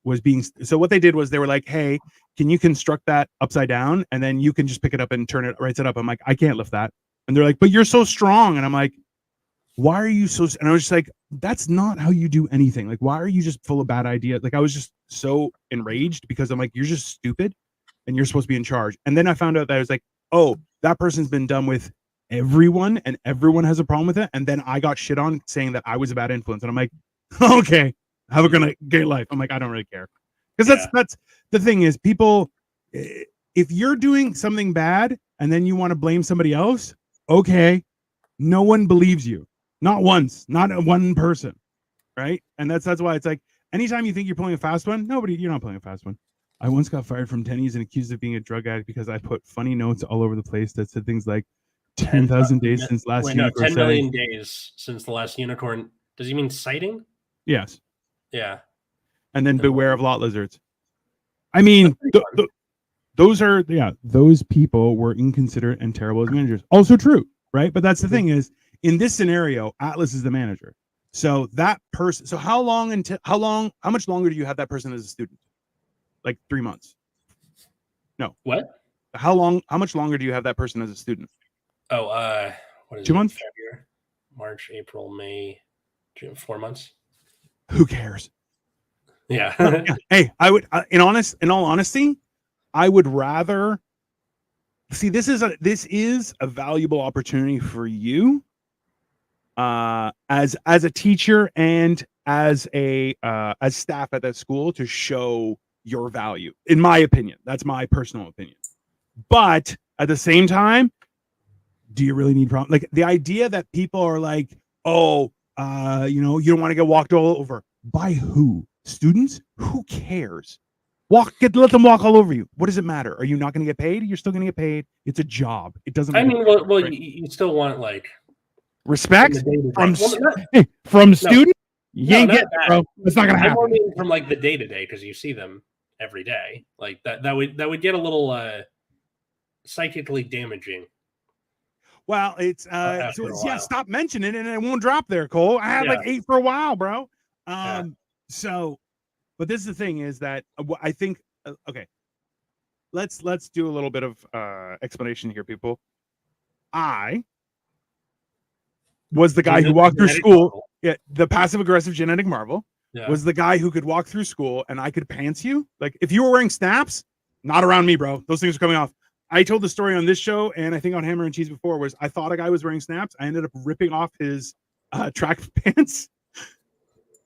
was being, so what they did was they were like, hey, can you construct that upside down and then you can just pick it up and turn it right side up? I'm like, I can't lift that. And they're like, but you're so strong. And I'm like, why are you so, and I was just like, that's not how you do anything. Like, why are you just full of bad ideas? Like, I was just so enraged because I'm like, you're just stupid and you're supposed to be in charge. And then I found out that I was like, oh, that person's been done with everyone and everyone has a problem with it. And then I got shit on saying that I was a bad influence. And I'm like, okay, have a great life. I'm like, I don't really care. Because that's the thing is, people, if you're doing something bad and then you want to blame somebody else, okay, no one believes you. Not once, not one person, right? And that's why it's like, anytime you think you're pulling a fast one, you're not pulling a fast one. I once got fired from Denny's and accused of being a drug addict because I put funny notes all over the place that said things like 10,000 days since last unicorn. 10 million days since the last unicorn. Does he mean sighting? Yes. Yeah. And then beware of lot lizards. I mean, those people were inconsiderate and terrible as managers. Also true, right? But that's the thing is, in this scenario, Atlas is the manager. So that person, so how much longer do you have that person as a student? Like 3 months? No. What? How much longer do you have that person as a student? Oh, what is 2 months? February, March, April, May, June, 4 months. Who cares? Yeah. Yeah. Hey, I would, in all honesty, I would rather see, this is a valuable opportunity for you, as a teacher and as staff at that school to show your value. In my opinion, that's my personal opinion. But at the same time, do you really need problems? Like the idea that people are like, oh, you don't want to get walked all over by who? Students? Who cares? Let them walk all over you. What does it matter? Are you not going to get paid? You're still going to get paid. It's a job. It doesn't. I mean, well, right? you still want like respect from students. You ain't getting it, bro. It's not going to happen. I mean from like the day to day because you see them every day. Like that would get a little psychically damaging. Well, it's stop mentioning it and it won't drop there, Cole. I had like 8 for a while, bro. So, but this is the thing is that I think okay, let's do a little bit of explanation here, people. I was the guy who walked through school. Marvel. Yeah, the passive aggressive genetic marvel was the guy who could walk through school and I could pants you. Like if you were wearing snaps, not around me, bro. Those things are coming off. I told the story on this show and I think on Hammer and Cheese before was I thought a guy was wearing snaps. I ended up ripping off his track pants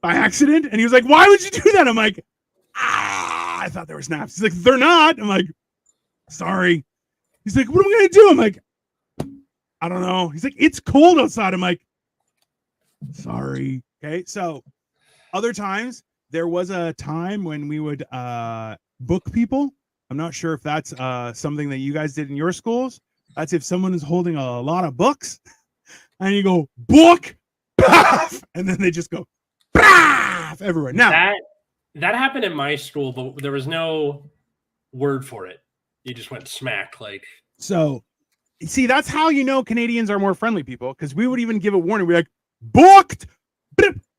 by accident. And he was like, why would you do that? I'm like, I thought they were snaps. He's like, they're not. I'm like, sorry. He's like, what am I going to do? I'm like, I don't know. He's like, it's cold outside. I'm like, sorry. Okay. So other times there was a time when we would book people. I'm not sure if that's something that you guys did in your schools. That's if someone is holding a lot of books and you go, book, and then they just go, everywhere. Now that happened in my school, but there was no word for it. You just went smack. Like, so see, that's how you know Canadians are more friendly, people, because we would even give a warning. We're like, booked.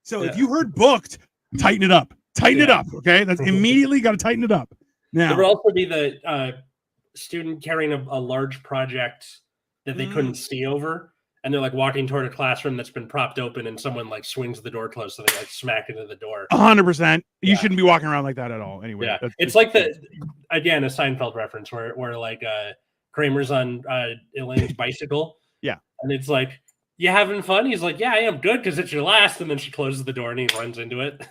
So if you heard booked, tighten it up. Tighten it up. Okay. That's immediately got to tighten it up. Now there would also be the student carrying a large project that they couldn't see over. And they're like walking toward a classroom that's been propped open and someone like swings the door closed. So they like smack into the door. 100%. You shouldn't be walking around like that at all. Anyway. Yeah. It's like again, a Seinfeld reference where like Kramer's on Elaine's bicycle. Yeah. And it's like, you having fun? He's like, yeah, I am good because it's your last. And then she closes the door and he runs into it.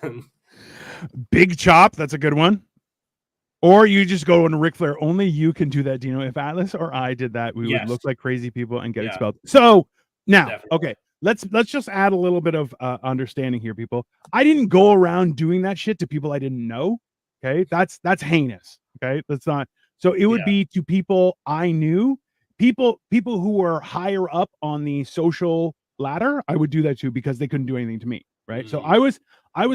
Big chop. That's a good one. Or you just go into Ric Flair. Only you can do that, Dino. If Atlas or I did that, we would look like crazy people and get expelled. So now, okay, let's just add a little bit of understanding here, people. I didn't go around doing that shit to people I didn't know. Okay, that's heinous. Okay, that's not. So it would be to people I knew, people who were higher up on the social ladder. I would do that too because they couldn't do anything to me. Right. So I was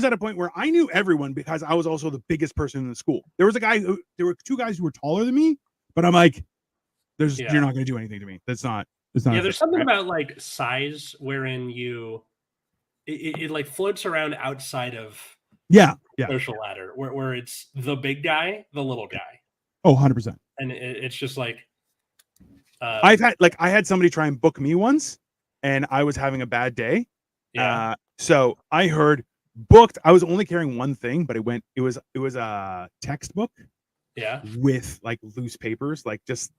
at a point where I knew everyone because I was also the biggest person in the school. There were 2 guys who were taller than me, but I'm like, you're not going to do anything to me. That's not, It's not. Yeah, there's something about like size wherein it like floats around outside of social ladder where it's the big guy, the little guy. Oh, 100%. And it's just like I had somebody try and book me once, and I was having a bad day. Yeah. So I heard booked. I was only carrying one thing, but it was a textbook. Yeah. With like loose papers, like just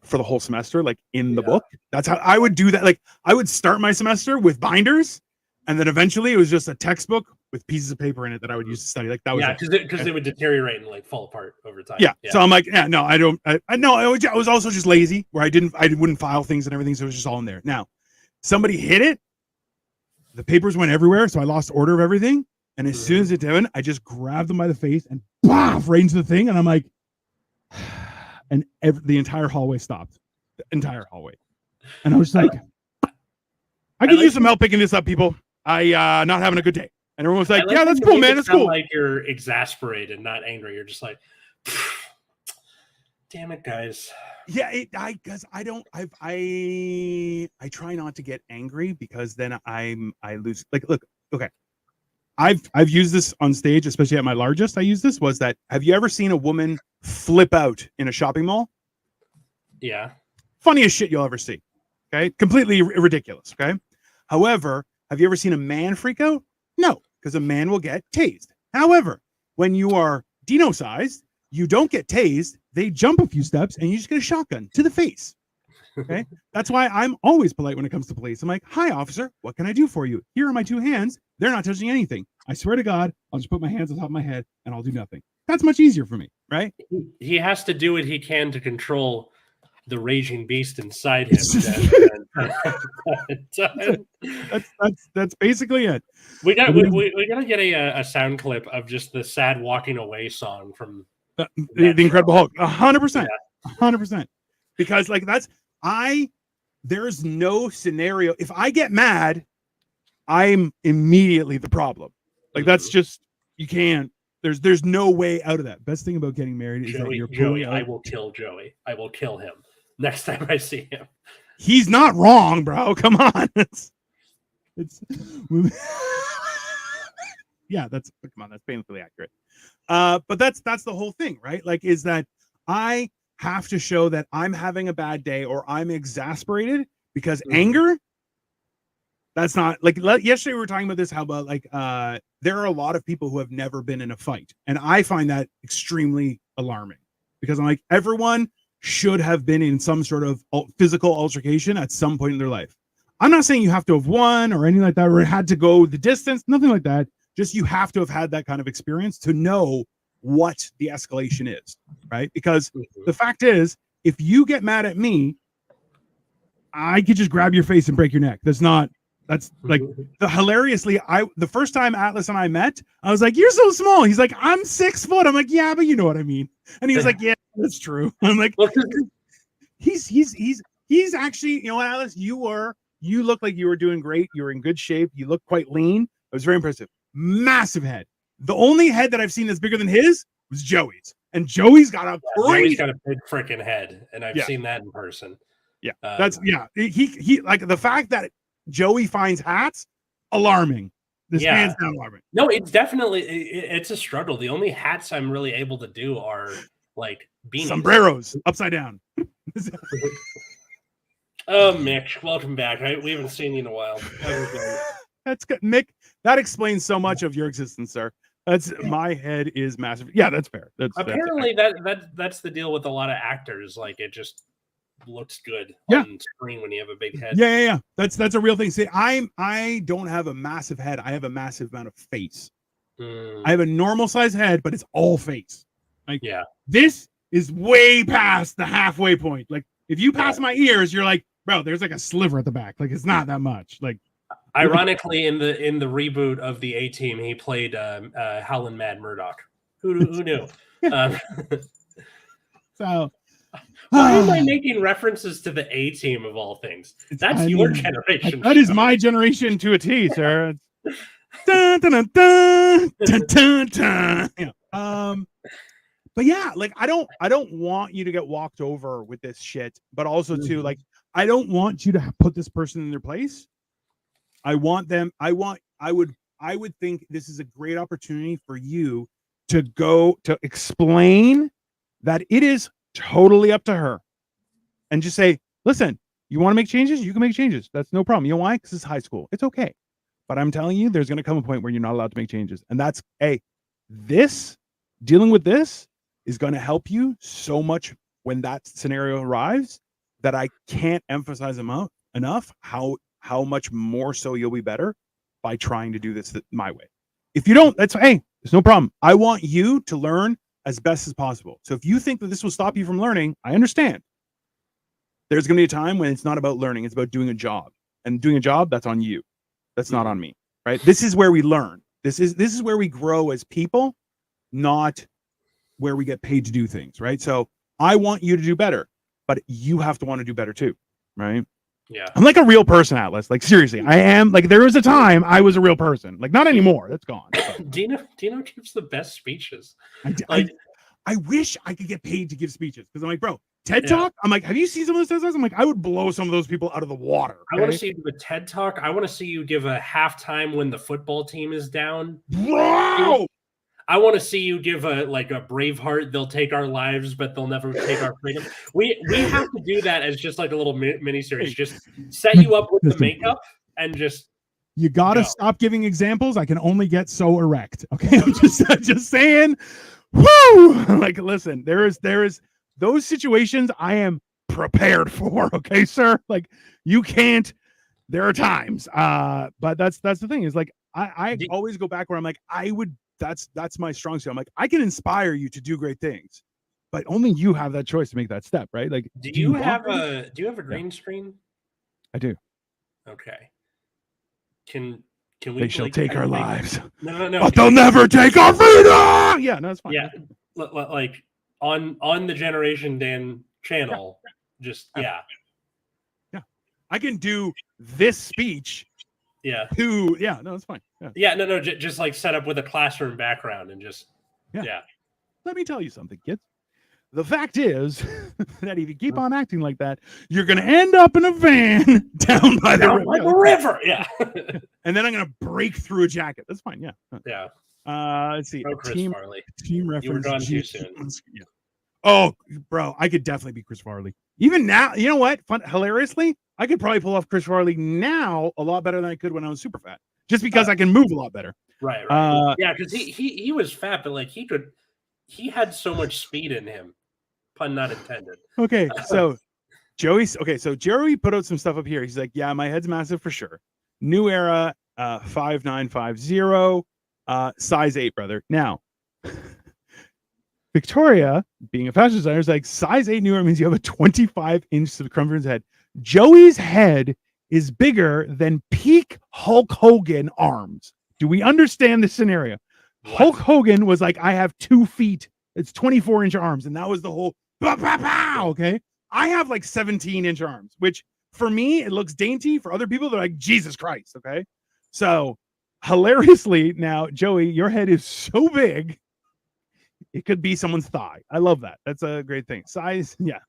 for the whole semester, like in the book. That's how I would do that. Like I would start my semester with binders, and then eventually it was just a textbook with pieces of paper in it that I would use to study. Like that was because it would deteriorate and like fall apart over time. Yeah. So I'm like, no, I don't. I was also just lazy where I wouldn't file things and everything, so it was just all in there. Now, somebody hit it, the papers went everywhere, so I lost order of everything. And as soon as it did, I just grabbed them by the face and right into the thing, and I'm like. And the entire hallway stopped. The entire hallway. And I was like, I could use some help picking this up, people. I not having a good day. And everyone was like, yeah, that's cool, man. That's cool. Like you're exasperated, not angry. You're just like, damn it, guys. Yeah, I try not to get angry because then I lose. Like, look, okay. I've used this on stage, especially at my largest. I used this was that. Have you ever seen a woman flip out in a shopping mall? Yeah. Funniest shit you'll ever see. Okay. Completely ridiculous. Okay. However, have you ever seen a man freak out? No, because a man will get tased. However, when you are Dino sized, you don't get tased. They jump a few steps and you just get a shotgun to the face. Okay. That's why I'm always polite when it comes to police. I'm like, hi, officer. What can I do for you? Here are my two hands. They're not touching anything. I swear to God, I'll just put my hands on top of my head and I'll do nothing. That's much easier for me, right? He has to do what he can to control the raging beast inside him. That's basically it. We gotta get a sound clip of just the sad walking away song from the Incredible Hulk. 100%, 100%. Because like there's no scenario. If I get mad, I'm immediately the problem. Like that's just you can't. There's no way out of that. Best thing about getting married is that you're Joey. I will kill Joey. I will kill him next time I see him. He's not wrong, bro. Come on. It's yeah. That's painfully accurate. But that's the whole thing, right? Like, is that I have to show that I'm having a bad day or I'm exasperated because anger. That's not like yesterday we were talking about this. How about like there are a lot of people who have never been in a fight, and I find that extremely alarming because I'm like everyone should have been in some sort of physical altercation at some point in their life. I'm not saying you have to have won or anything like that, or had to go the distance, nothing like that. Just you have to have had that kind of experience to know what the escalation is, right? Because the fact is, if you get mad at me, I could just grab your face and break your neck. That's like hilariously. The first time Atlas and I met, I was like, "You're so small." He's like, "I'm 6 foot." I'm like, "Yeah, but you know what I mean." And he was like, "Yeah, that's true." I'm like, "He's actually, you know what, Atlas? You look like you were doing great. You were in good shape. You look quite lean. It was very impressive. Massive head. The only head that I've seen that's bigger than his was Joey's, and Joey's got a Joey's got a big freaking head, and I've seen that in person. Yeah, he like the fact that Joey finds hats alarming. This man's not alarming. No, it's definitely it's a struggle. The only hats I'm really able to do are like beanies. Sombreros upside down. Oh, Mick, welcome back. We haven't seen you in a while. That's good, Mick. That explains so much of your existence, sir. My head is massive. Yeah, that's fair. Apparently that's the deal with a lot of actors. Like it just looks good on screen when you have a big head. Yeah. That's a real thing. See, I don't have a massive head. I have a massive amount of face. I have a normal size head, but it's all face. Like this is way past the halfway point. Like if you pass my ears, you're like, bro, there's like a sliver at the back. Like it's not that much. Like ironically, in the reboot of the A-Team, he played Howlin' Mad Murdoch. Who knew? So why am I making references to the A-Team of all things? That's your generation. That is my generation to a T, sir. Dun, dun, dun, dun, dun, dun, dun. Yeah. But yeah, like I don't want you to get walked over with this shit, but also too like I don't want you to put this person in their place. I would think this is a great opportunity for you to go to explain that it is totally up to her, and just say, listen, you want to make changes? You can make changes. That's no problem. You know why? Because it's high school. It's okay. But I'm telling you, there's going to come a point where you're not allowed to make changes. And that's, dealing with this is going to help you so much when that scenario arrives, that I can't emphasize enough how much more so you'll be better by trying to do this my way. If you don't, there's no problem. I want you to learn as best as possible. So if you think that this will stop you from learning, I understand. There's going to be a time when it's not about learning, it's about doing a job. And doing a job, that's on you. That's not on me, right? This is where we learn. This is where we grow as people, not where we get paid to do things, right? So I want you to do better, but you have to want to do better too, right? Yeah. I'm like a real person, Atlas. Like, seriously, I am. Like, there was a time I was a real person. Like, not anymore. That's gone. Dino gives the best speeches. I wish I could get paid to give speeches, because I'm like, bro, TED Talk? I'm like, have you seen some of those TED Talks? I'm like, I would blow some of those people out of the water. Okay? I want to see you give a TED Talk. I want to see you give a halftime when the football team is down. Bro! I want to see you give a Braveheart. They'll take our lives, but they'll never take our freedom. We have to do that as just like a little mini series. Just set you up with the makeup and just. You gotta stop giving examples. I can only get so erect. Okay, I'm just saying. Woo! Like, listen, there is those situations I am prepared for. Okay, sir. Like, you can't. There are times, but that's the thing. Is like I always go back where I'm like, that's my strong suit. I'm like, I can inspire you to do great things, but only you have that choice to make that step, right? Like, do you have a green screen? I do. Okay. Can we? They shall take our lives. No. But they'll never take our freedom. Yeah, no, it's fine. Yeah, like on the Generation Dan channel. Yeah. I can do this speech. Yeah. No, it's fine. Yeah. No. Just like set up with a classroom background and just. Yeah. Let me tell you something, kids. The fact is that if you keep on acting like that, you're going to end up in a van down by the river. Yeah. And then I'm going to break through a jacket. That's fine. Yeah. Yeah. Let's see. Chris Farley. Team reference. You were gone too soon. Yeah. Oh, bro, I could definitely be Chris Farley. Even now, you know what? Hilariously, I could probably pull off Chris Farley now a lot better than I could when I was super fat, just because I can move a lot better. Right. Yeah, because he was fat, but like he had so much speed in him. Pun not intended. Okay, so Joey put out some stuff up here. He's like, yeah, my head's massive for sure. New Era 5950, size 8, brother. Now, Victoria, being a fashion designer, is like, size 8 New Era means you have a 25-inch circumference head. Joey's head is bigger than peak Hulk Hogan arms. Do we understand the scenario? What? Hulk Hogan was like, I have 2 feet. It's 24-inch arms. And that was the whole, okay? I have like 17-inch arms, which for me, it looks dainty. For other people, they're like, Jesus Christ, okay? So hilariously, now, Joey, your head is so big, it could be someone's thigh. I love that. That's a great thing. Size, yeah.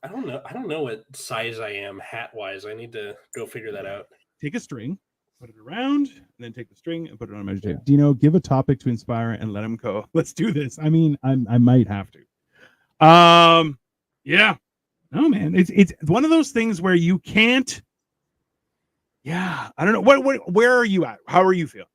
I don't know what size I am hat-wise. I need to go figure that out. Take a string, put it around, and then take the string and put it on a measure tape. Dino, give a topic to inspire and let him go. Let's do this. I mean, I might have to. Yeah. No, man. It's one of those things where you can't. Yeah, I don't know. Where are you at? How are you feeling?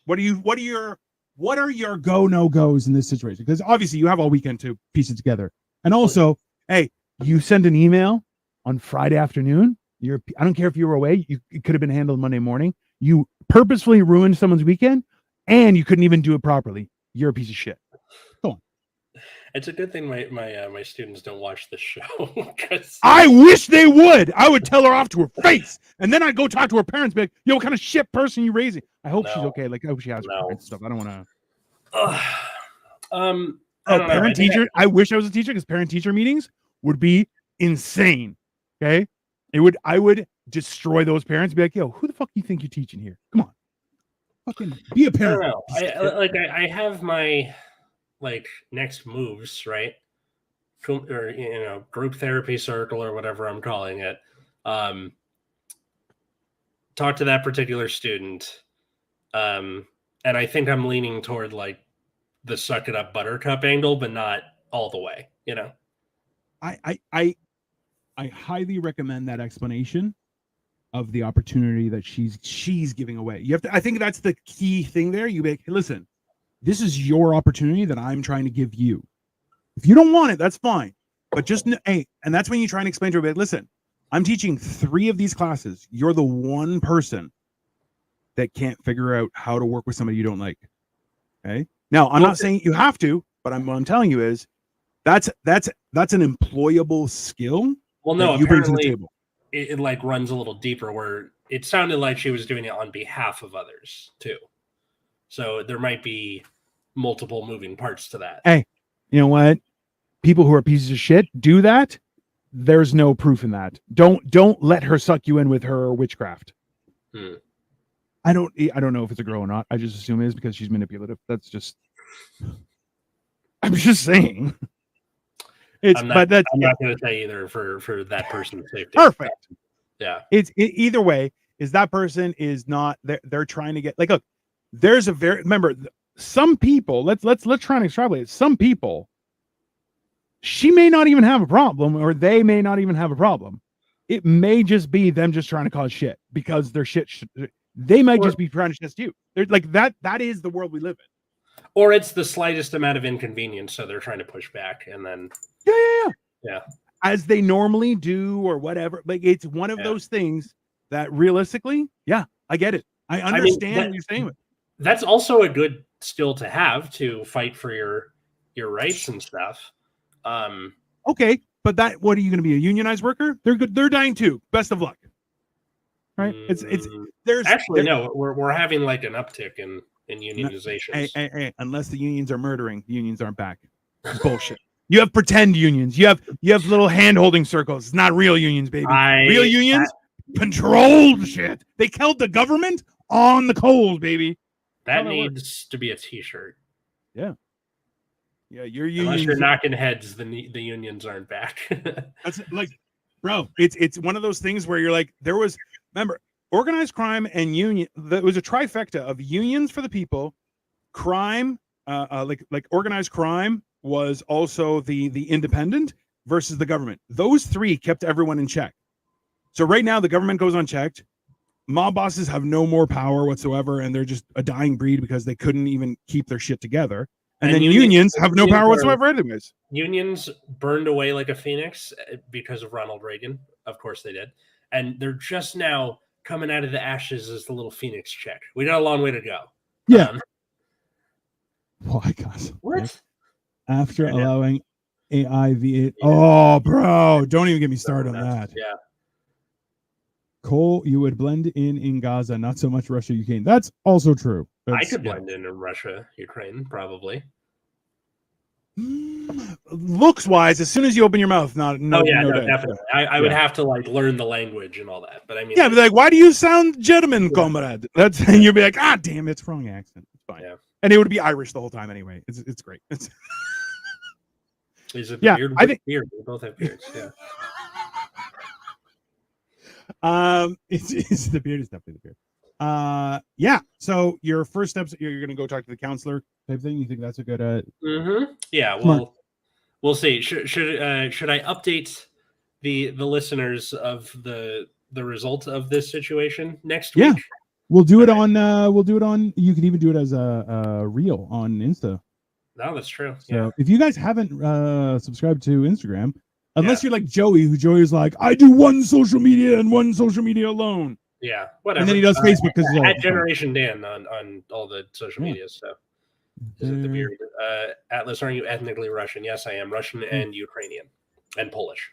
What are your go no goes in this situation? Because obviously you have all weekend to piece it together. And also, hey, you send an email on Friday afternoon. I don't care if you were away. It could have been handled Monday morning. You purposefully ruined someone's weekend, and you couldn't even do it properly. You're a piece of shit. Go on. It's a good thing my students don't watch this show. I wish they would. I would tell her off to her face, and then I'd go talk to her parents. Be like, "Yo, what kind of shit person you raising?" I hope she's okay. Like, I hope she has her parents stuff. I don't want to. Parent teacher. I wish I was a teacher, because parent teacher meetings would be insane. Okay, I would destroy those parents. Be like, "Yo, who the fuck do you think you're teaching here? Come on, fucking be a parent." I have my next moves, right? or group therapy circle or whatever I'm calling it. Talk to that particular student. And I think I'm leaning toward like the suck it up buttercup angle, but not all the way, I highly recommend that explanation of the opportunity that she's giving away. You have to, I think that's the key thing there. You make, hey, listen, this is your opportunity that I'm trying to give you. If you don't want it, that's fine. But just, hey, and that's when you try and explain to her, listen, I'm teaching 3 of these classes. You're the one person that can't figure out how to work with somebody you don't like. Okay. Now, I'm not saying you have to, but what I'm telling you is that's an employable skill. Well, no, you bring to the table. It like runs a little deeper where it sounded like she was doing it on behalf of others too. So there might be multiple moving parts to that. Hey, you know what? People who are pieces of shit do that. There's no proof in that. Don't let her suck you in with her witchcraft. I don't know if it's a girl or not. I just assume it is because she's manipulative. That's just. I'm just saying. I'm not going to say either for that person's safety. Perfect. Yeah. Either way is that person is not. They're trying to get like look. There's a remember some people. Let's try and extrapolate it. Some people. She may not even have a problem, or they may not even have a problem. It may just be them just trying to cause shit because they're shit. They might just be trying to test you. They're like that. That is the world we live in. Or it's the slightest amount of inconvenience, so they're trying to push back, and then yeah, as they normally do, or whatever. Like it's one of those things that realistically, I get it. I understand what you're saying. That's also a good skill to have to fight for your rights and stuff. Okay, but what are you going to be, a unionized worker? They're good. They're dying too. Best of luck. Right? No. We're having like an uptick in unionizations. Hey, unless the unions are murdering, the unions aren't back. It's bullshit. You have pretend unions. You have little hand-holding circles. It's not real unions, baby. Real unions controlled shit. They killed the government on the coals, baby. That needs to be a t-shirt. Yeah. Yeah, your unions. Unless you're knocking heads, the unions aren't back. That's like, bro, it's one of those things where you're like, remember, organized crime and union. There was a trifecta of unions for the people, crime, like organized crime was also the independent versus the government. Those 3 kept everyone in check. So right now the government goes unchecked. Mob bosses have no more power whatsoever, and they're just a dying breed because they couldn't even keep their shit together. And then unions have no power whatsoever anyways. Unions burned away like a phoenix because of Ronald Reagan. Of course they did. And they're just now coming out of the ashes as the little phoenix check. We got a long way to go. Yeah. Why, gosh. What? After allowing AIV8. Oh, bro. Don't even get me started on that. Yeah. Cole, you would blend in Gaza, not so much Russia, Ukraine. That's also true. I could blend in Russia, Ukraine, probably. Looks wise, as soon as you open your mouth, definitely. I would have to like learn the language and all that. But I mean, be like, why do you sound German, comrade? And you'll be like, damn, it's wrong accent. It's fine. Yeah. And it would be Irish the whole time anyway. It's great. Is it beard? I think beard. We both have beards. Yeah. It's the beard. Is definitely the beard. Yeah. So your first steps, you're gonna go talk to the counselor type thing. You think that's a good? Yeah. Well, we'll see. Should I update the listeners of the result of this situation next week? Yeah. We'll do it on. You can even do it as a reel on Insta. No, that's true. So if you guys haven't subscribed to Instagram. Unless you're like Joey, who Joey's like, I do one social media and one social media alone. Yeah, whatever. And then he does Facebook because at Generation Dan on all the social media stuff. Is it the beard? Atlas, are you ethnically Russian? Yes, I am Russian and Ukrainian and Polish.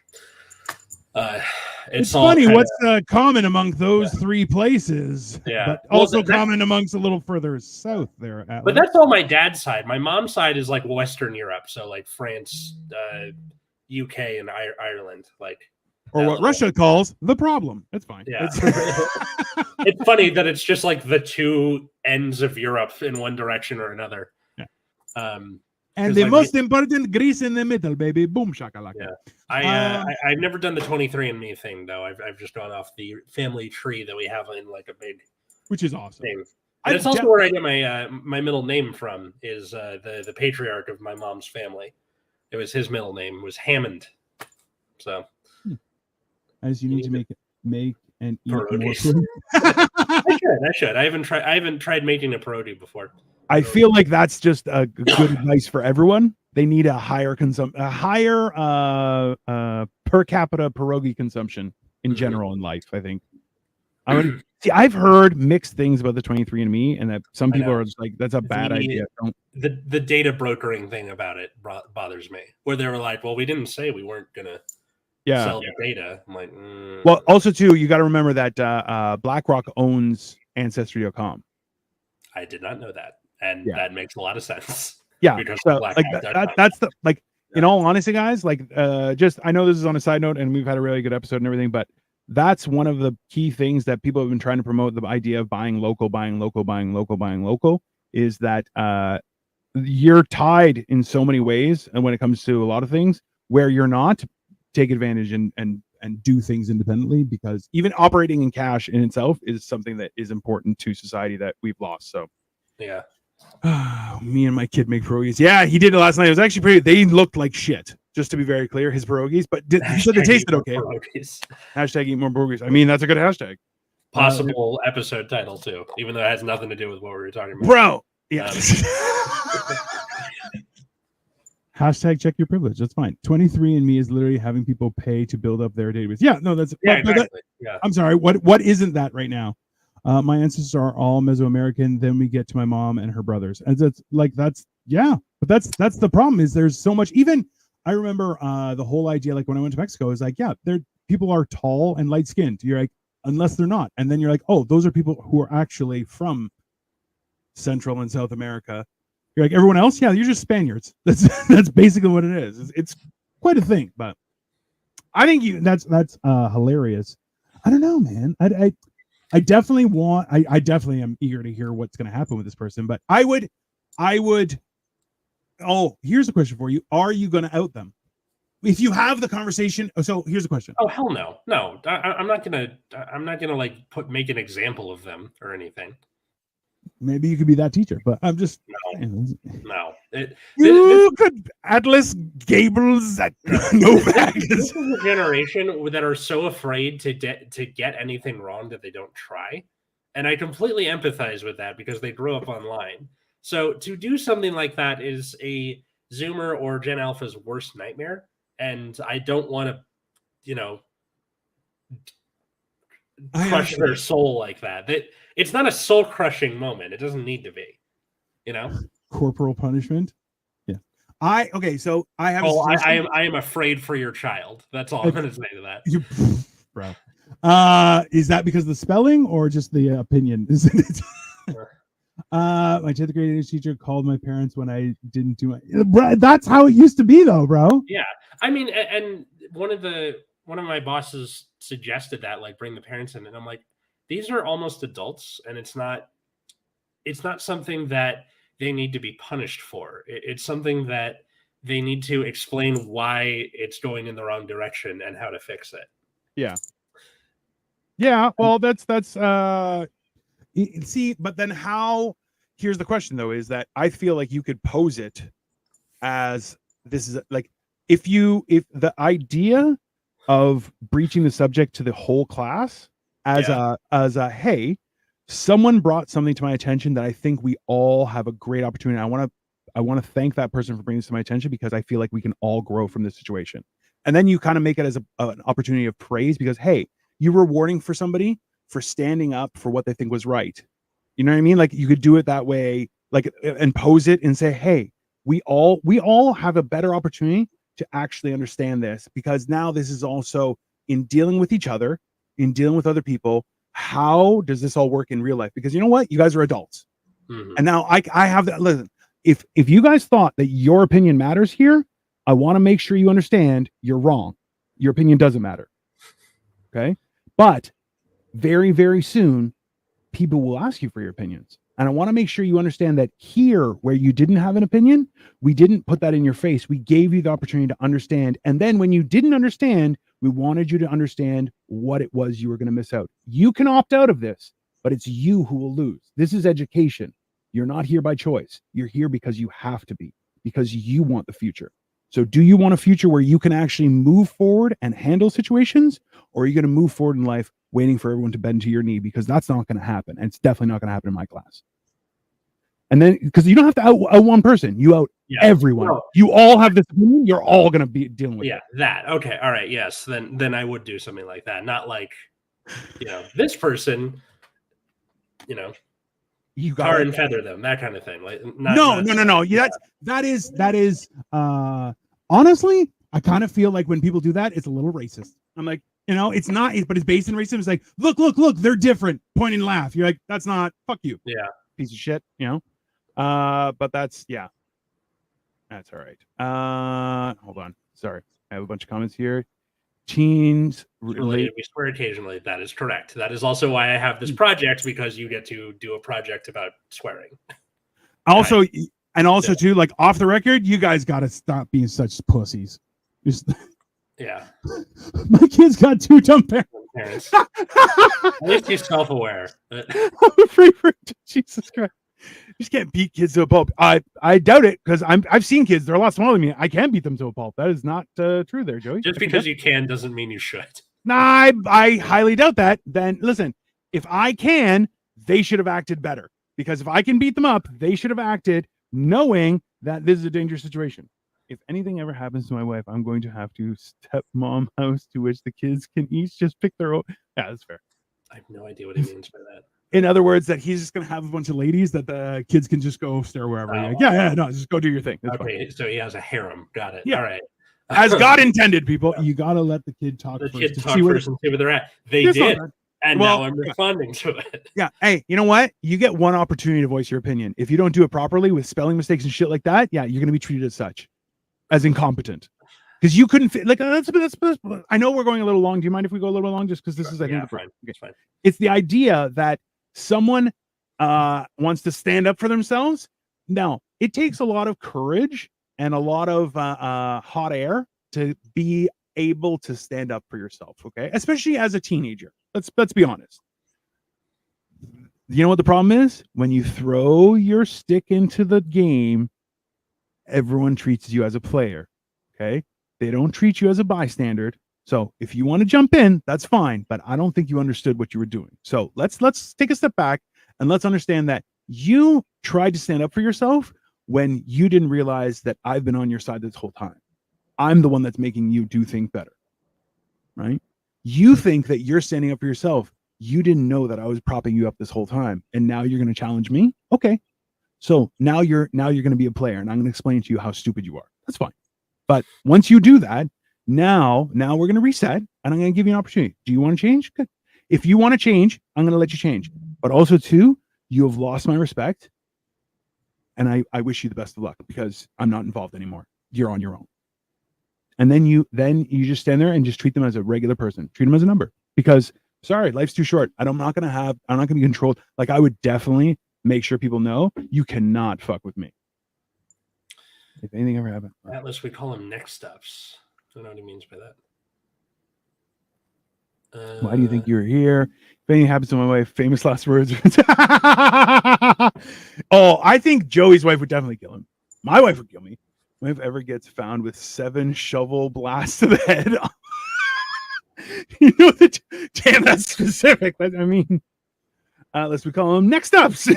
It's funny what's common among those 3 places. Yeah, but also common amongst a little further south there. Atlas. But that's all my dad's side. My mom's side is like Western Europe, so like France, UK, and Ireland, or what Russia calls the problem. That's fine. Yeah, it's funny that it's just like the 2 ends of Europe in one direction or another. Yeah. And the most important, grease in the middle, baby. Boom, shakalaka. Yeah. I've never done the 23andMe thing, though. I've just gone off the family tree that we have in like a big, which is awesome. Name. And it's also where I get my middle name from. Is the patriarch of my mom's family. It was his middle name was Hammond. So, as you need to make and eat pierogies. More food. I should. I haven't tried making a pierogi before. I feel like that's just a good advice for everyone. They need a higher per capita pierogi consumption in general in life. I think. I've heard mixed things about the 23andMe, and that some people are just like, "That's a bad idea." The data brokering thing about it bothers me. Where they were like, "Well, we didn't say we weren't gonna sell the data." I'm like, well, also too, you got to remember that BlackRock owns Ancestry.com. I did not know that. And that makes a lot of sense. Yeah. So like that's the in all honesty, guys, like just I know this is on a side note and we've had a really good episode and everything, but that's one of the key things that people have been trying to promote, the idea of buying local is that you're tied in so many ways, and when it comes to a lot of things where you're not, take advantage and do things independently, because even operating in cash in itself is something that is important to society that we've lost. So yeah. Me and my kid make pierogies. Yeah, he did it last night. It was actually pretty. They looked like shit, just to be very clear. His pierogies, but he said they tasted okay. Hashtag eat more pierogies. I mean, that's a good hashtag. Possible episode title too, even though it has nothing to do with what we were talking about. Bro, yeah. Hashtag check your privilege. That's fine. 23andMe is literally having people pay to build up their database. Yeah, no, that's exactly. I'm sorry. What isn't that right now? My ancestors are all Mesoamerican. Then we get to my mom and her brothers, and but that's the problem. Is there's so much. Even I remember the whole idea, like when I went to Mexico, is like, people are tall and light skinned. You're like, unless they're not, and then you're like, oh, those are people who are actually from Central and South America. You're like, everyone else, you're just Spaniards. That's basically what it is. It's quite a thing, but I think that's hilarious. I don't know, man. I definitely want. I definitely am eager to hear what's going to happen with this person. But I would. Oh, here's a question for you: are you going to out them if you have the conversation? So here's the question. Oh hell no, no! I'm not gonna like make an example of them or anything. Maybe you could be that teacher, but I'm just no. You could Atlas Gables Novak. This is a generation that are so afraid to get anything wrong that they don't try, and I completely empathize with that because they grew up online. So to do something like that is a Zoomer or Gen Alpha's worst nightmare, and I don't want to, crush their soul like that. It's not a soul-crushing moment. It doesn't need to be, Corporal punishment. Yeah. So I have. I am afraid for your child. That's all I'm going to say to that. Bro. Is that because of the spelling or just the opinion? My 10th grade English teacher called my parents when I didn't do my. Bro, that's how it used to be, though, bro. Yeah, I mean, and one of my bosses suggested that, like, bring the parents in, and I'm like, these are almost adults, and it's not something that they need to be punished for. It's something that they need to explain why it's going in the wrong direction and how to fix it. Yeah. Yeah. Well, that's see, but then here's the question though, is that I feel like you could pose it as this is like, if the idea of breaching the subject to the whole class as a hey, someone brought something to my attention that I think we all have a great opportunity. I want to thank that person for bringing this to my attention because I feel like we can all grow from this situation. And then you kind of make it as an opportunity of praise because, hey, you're rewarding for somebody for standing up for what they think was right. You know what I mean? Like you could do it that way, like, and pose it and say, hey, we all have a better opportunity to actually understand this, because now this is also in dealing with each other, in dealing with other people. How does this all work in real life? Because you know what? You guys are adults. Mm-hmm. And now I have that. Listen, if you guys thought that your opinion matters here, I want to make sure you understand you're wrong. Your opinion doesn't matter. Okay. But very, very soon, people will ask you for your opinions. And I want to make sure you understand that here, where you didn't have an opinion, we didn't put that in your face. We gave you the opportunity to understand. And then when you didn't understand, we wanted you to understand what it was you were going to miss out. You can opt out of this, but it's you who will lose. This is education. You're not here by choice. You're here because you have to be, because you want the future. So do you want a future where you can actually move forward and handle situations? Or are you going to move forward in life waiting for everyone to bend to your knee? Because that's not going to happen. And it's definitely not going to happen in my class. And then, because you don't have to out one person, you out everyone. No. You all have this opinion. You're all going to be dealing with it. That. Okay. All right. Yes. Then I would do something like that. Not like, this person, you tar and feather them, that kind of thing. Like no. Yeah, that is honestly, I kind of feel like when people do that, it's a little racist. I'm like, it's not, but it's based in racism. It's like, look, they're different. Point and laugh. You're like, that's not, fuck you. Yeah. Piece of shit, but that's all right. Hold on. Sorry. I have a bunch of comments here. Teens related. We swear occasionally. That is correct. That is also why I have this project, because you get to do a project about swearing. Also, too, like off the record, you guys got to stop being such pussies. Yeah. My kid's got 2 dumb parents. At least he's self-aware. Jesus Christ. You just can't beat kids to a pulp. I doubt it, because I've seen kids. They're a lot smaller than me. I can beat them to a pulp. That is not true there, Joey. Just because you can doesn't mean you should. Nah, I highly doubt that. Then listen, if I can, they should have acted better. Because if I can beat them up, they should have acted knowing that this is a dangerous situation. If anything ever happens to my wife, I'm going to have to stepmom house to which the kids can each just pick their own. Yeah, that's fair. I have no idea what he means by that. In other words, that he's just going to have a bunch of ladies that the kids can just go stare wherever. No, just go do your thing. That's okay, fine. So he has a harem. Got it. Yeah. All right. As God intended, people. You got to let the kid talk first. And see where they're at. They did. And now I'm responding to it. Yeah. Hey, you know what? You get one opportunity to voice your opinion. If you don't do it properly with spelling mistakes and shit like that, you're going to be treated as such, as incompetent. Because you couldn't fit, that's I know we're going a little long. Do you mind if we go a little long? Just because this is, I think, fine. Okay. Fine. It's the idea that someone wants to stand up for themselves. Now, it takes a lot of courage and a lot of hot air to be able to stand up for yourself, okay? Especially as a teenager. Let's be honest. You know what the problem is? When you throw your stick into the game, everyone treats you as a player, okay? They don't treat you as a bystander. So if you want to jump in, that's fine, but I don't think you understood what you were doing. So let's take a step back and let's understand that you tried to stand up for yourself when you didn't realize that I've been on your side this whole time. I'm the one that's making you do things better, right? You think that you're standing up for yourself. You didn't know that I was propping you up this whole time, and now you're going to challenge me? Okay. So now you're going to be a player, and I'm going to explain to you how stupid you are. That's fine. But once you do that, now we're going to reset, and I'm going to give you an opportunity. Do you want to change? Good. If you want to change, I'm going to let you change. But also, too, you have lost my respect, and I wish you the best of luck, because I'm not involved anymore. You're on your own. And then you just stand there and just treat them as a regular person. Treat them as a number, because sorry, life's too short. I'm not going to be controlled. Like, I would definitely make sure people know you cannot fuck with me. If anything ever happened. Atlas, we call him next steps. I don't know what he means by that. Why do you think you're here? If anything happens to my wife, famous last words. Oh, I think Joey's wife would definitely kill him. My wife would kill me. My wife ever gets found with 7 shovel blasts to the head. You know, damn, that's specific. I mean, let's we call him next ups.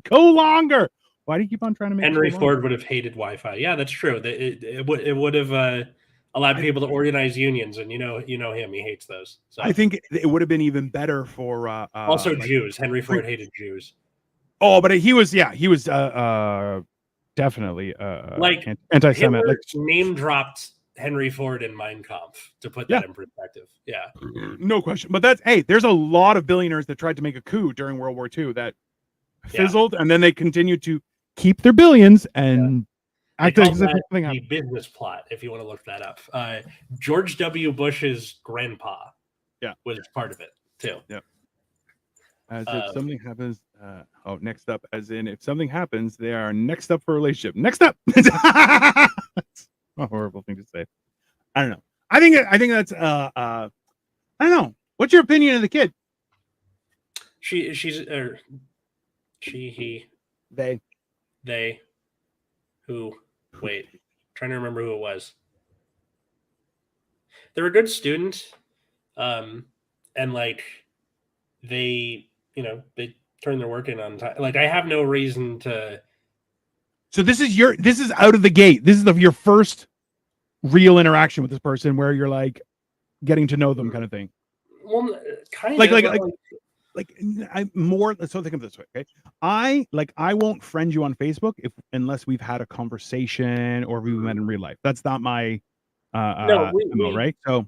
Go longer. Why do you keep on trying to make Henry Ford would have hated Wi-Fi? Yeah, that's true. It would have allowed people to organize unions, and you know him, he hates those. So. I think it would have been even better for also Jews. Henry Ford hated Jews. Oh, but he was definitely like anti-Semitic. Like, name dropped Henry Ford in Mein Kampf to put that in perspective. Yeah, no question. But there's a lot of billionaires that tried to make a coup during World War II that fizzled, and then they continued to keep their billions and act like the business plot. If you want to look that up, George W. Bush's grandpa, was part of it too. Yeah. As if something happens. Next up, as in if something happens, they are next up for a relationship. Next up. That's a horrible thing to say. I don't know. I think that's I don't know. What's your opinion of the kid? He, they, who, wait, trying to remember who it was. They're a good student. And like they turn their work in on time. Like I have no reason to. So this is out of the gate. This is your first real interaction with this person where you're like getting to know them kind of thing. Well, kind of I more. So think of it this way, okay? I won't friend you on Facebook unless we've had a conversation or we've met in real life. That's not my right? So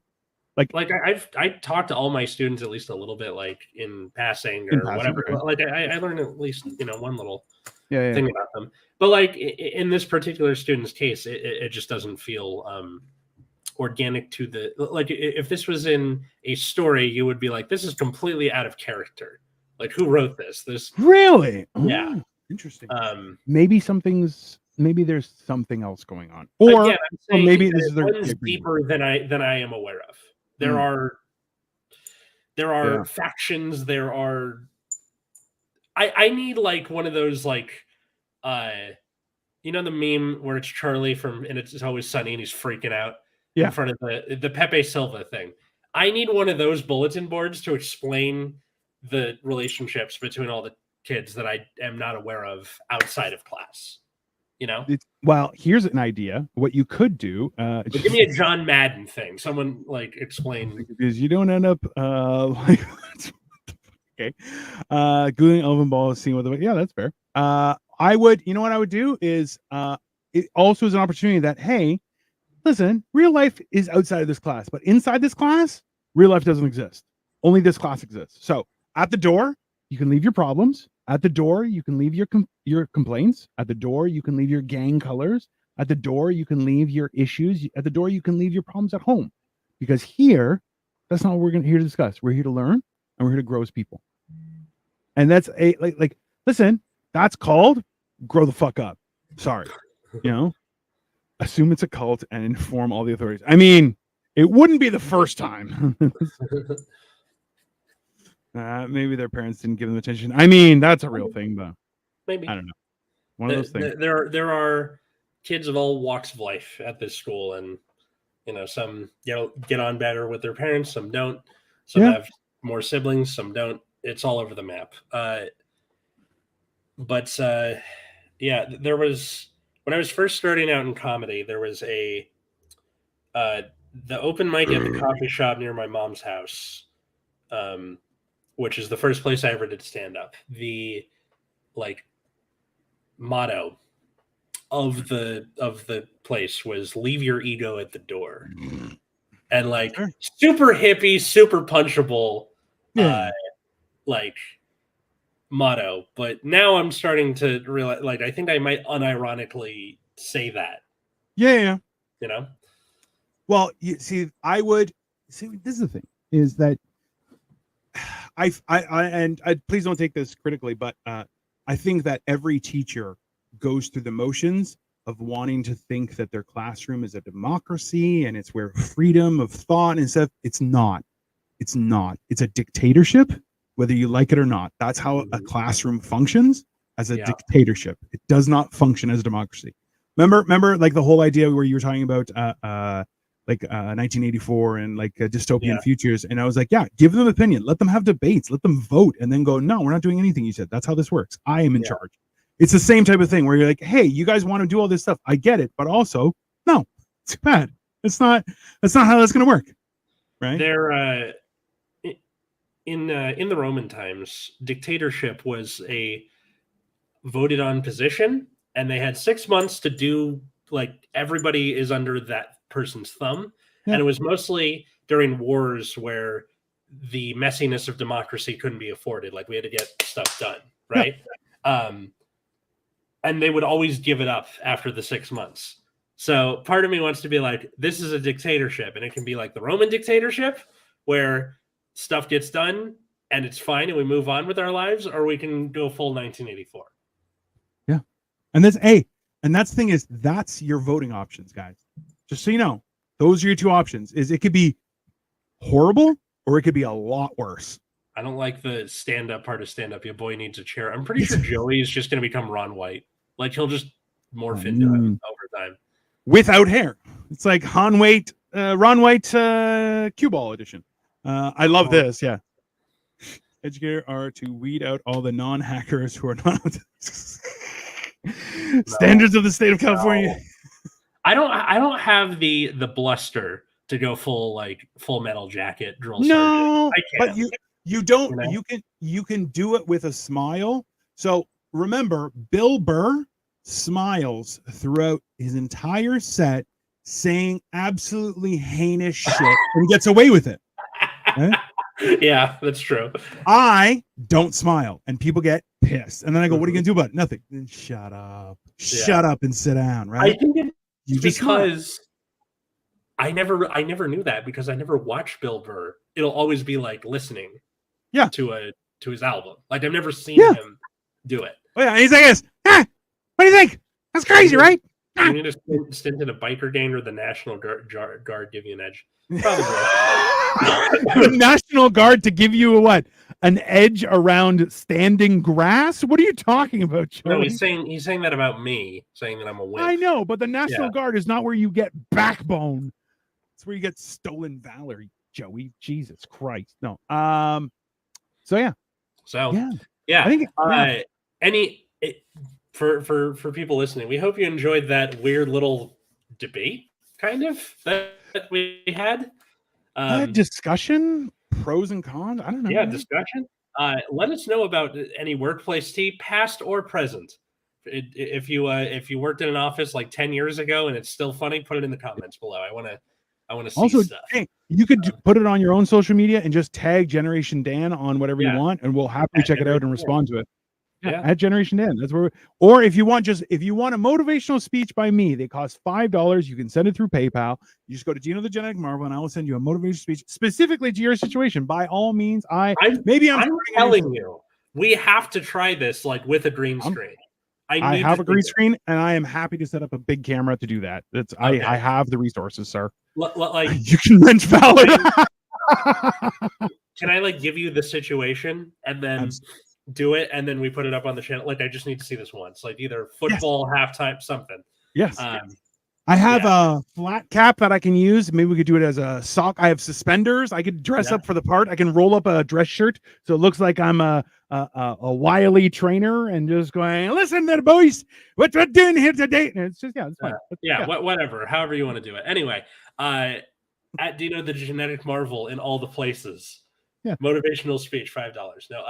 I talked to all my students at least a little bit, like in passing or whatever. Okay. Like I learned at least one little thing about them. But like in this particular student's case, it just doesn't feel organic to the like. If this was in a story, you would be like, this is completely out of character. Like who wrote this? This really? Yeah, interesting. Maybe there's something else going on, or again, I'm saying maybe this is deeper than I am aware of. There are factions. There are. I need like one of those like, the meme where it's Charlie from and It's Always Sunny and he's freaking out in front of the Pepe Silva thing. I need one of those bulletin boards to explain the relationships between all the kids that I am not aware of outside of class. Well, here's an idea. What you could do, give me a John Madden thing. Someone like explain, because you don't end up like okay. Googling Elvin Ball, seeing what that's fair. I would, what I would do is it also is an opportunity that, hey, listen, real life is outside of this class, but inside this class, real life doesn't exist. Only this class exists. So at the door, you can leave your problems. At the door, you can leave your complaints. At the door, you can leave your gang colors. At the door, you can leave your issues. At the door, you can leave your problems at home. Because here, that's not what we're here to discuss. We're here to learn, and we're here to grow as people. And that's listen, that's called grow the fuck up. Sorry. Assume it's a cult and inform all the authorities. I mean, it wouldn't be the first time. Maybe their parents didn't give them attention. I mean, that's a real thing, but maybe I don't know. One of those things. There are kids of all walks of life at this school, and some get on better with their parents, some don't. Some have more siblings, some don't. It's all over the map. But there was when I was first starting out in comedy, there was the open mic at the coffee shop near my mom's house. Which is the first place I ever did stand up. The motto of the place was "Leave your ego at the door," and super hippie, super punchable, motto. But now I'm starting to realize, I think I might unironically say that. Yeah. Well, you see, I would see. This is the thing: is that. I please don't take this critically, but I think that every teacher goes through the motions of wanting to think that their classroom is a democracy and it's where freedom of thought and stuff. It's not. It's a dictatorship, whether you like it or not. That's how a classroom functions, as a dictatorship. It does not function as a democracy. Remember, like the whole idea where you were talking about 1984 and dystopian futures, and I was like, give them an opinion, let them have debates, let them vote, and then go, no, we're not doing anything. You said that's how this works. I am in charge. It's the same type of thing where you're like, hey, you guys want to do all this stuff, I get it, but also no, it's bad. That's not how that's going to work, right? There in the Roman times, dictatorship was a voted on position, and they had 6 months to do, everybody is under that person's thumb. And it was mostly during wars where the messiness of democracy couldn't be afforded. We had to get stuff done, right? And they would always give it up after the 6 months. So part of me wants to be like, this is a dictatorship, and it can be like the Roman dictatorship where stuff gets done and it's fine, and we move on with our lives, or we can go full 1984. Yeah, and that's the thing is that's your voting options, guys. Just so you know, those are your two options. Is it could be horrible or it could be a lot worse. I don't like the stand-up part of stand-up. Your boy needs a chair. I'm pretty sure Joey is just going to become Ron White. Like, he'll just morph into him over time. Without hair. It's like Ron White cue ball edition. I love this. Yeah. Educator are to weed out all the non-hackers who are not standards of the state of California. I don't have the bluster to go full metal jacket drill sergeant. No, but you don't. You know? You can do it with a smile. So remember, Bill Burr smiles throughout his entire set, saying absolutely heinous shit, and gets away with it. Right? Yeah, that's true. I don't smile, and people get pissed, and then I go, "What are you gonna do about it? Nothing." Then shut up, shut up, and sit down. Right? I think it's because I never knew that because I never watched Bill Burr. It'll always be like listening, to his album. Like I've never seen him do it. Oh yeah, and he's like this. What do you think? That's crazy, right? You need a stint in a biker gang or the National Guard give you an edge. Probably. The National Guard to give you an edge around standing grass? What are you talking about, Joey? No, he's saying that about me, saying that I'm a wimp. I know, but the National Guard is not where you get backbone. It's where you get stolen valor, Joey. Jesus Christ. No. So yeah. I think for people listening, we hope you enjoyed that weird little debate kind of that we had. Discussion, pros and cons. I don't know. Yeah, discussion. Let us know about any workplace tea, past or present. If you worked in an office like 10 years ago and it's still funny, put it in the comments below. I want to see also, stuff. Hey, you could put it on your own social media and just tag Generation Dan on whatever you want, and we'll happily check it out and respond to it. At Generation Dan. That's where. Or if you want a motivational speech by me, they cost $5. You can send it through PayPal. You just go to Gino the Genetic Marvel, and I will send you a motivational speech specifically to your situation. By all means, I'm telling you, we have to try this with a green screen. I have a green screen, and I am happy to set up a big camera to do that. I have the resources, sir. You can rent Valor. Can I give you the situation and then do it, and then we put it up on the channel? I just need to see this once, either football halftime, something. Yes. I have a flat cap that I can use. Maybe we could do it as a sock. I have suspenders. I could dress up for the part. I can roll up a dress shirt so it looks like I'm a wily trainer and just going, listen there, boys, what we're doing here today. And it's just it's fine. Whatever, however you want to do it. Anyway, at Dino the Genetic Marvel in all the places. Motivational speech, $5. No,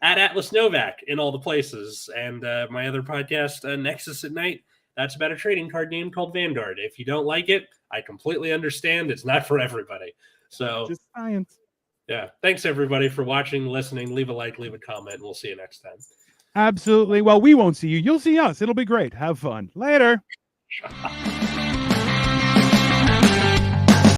at Atlas Novak in all the places, and my other podcast, Nexus at Night. That's about a trading card game called Vanguard. If you don't like it, I completely understand. It's not for everybody. So just science. Yeah. Thanks everybody for watching, listening. Leave a like, leave a comment, and we'll see you next time. Absolutely. Well, we won't see you. You'll see us. It'll be great. Have fun. Later.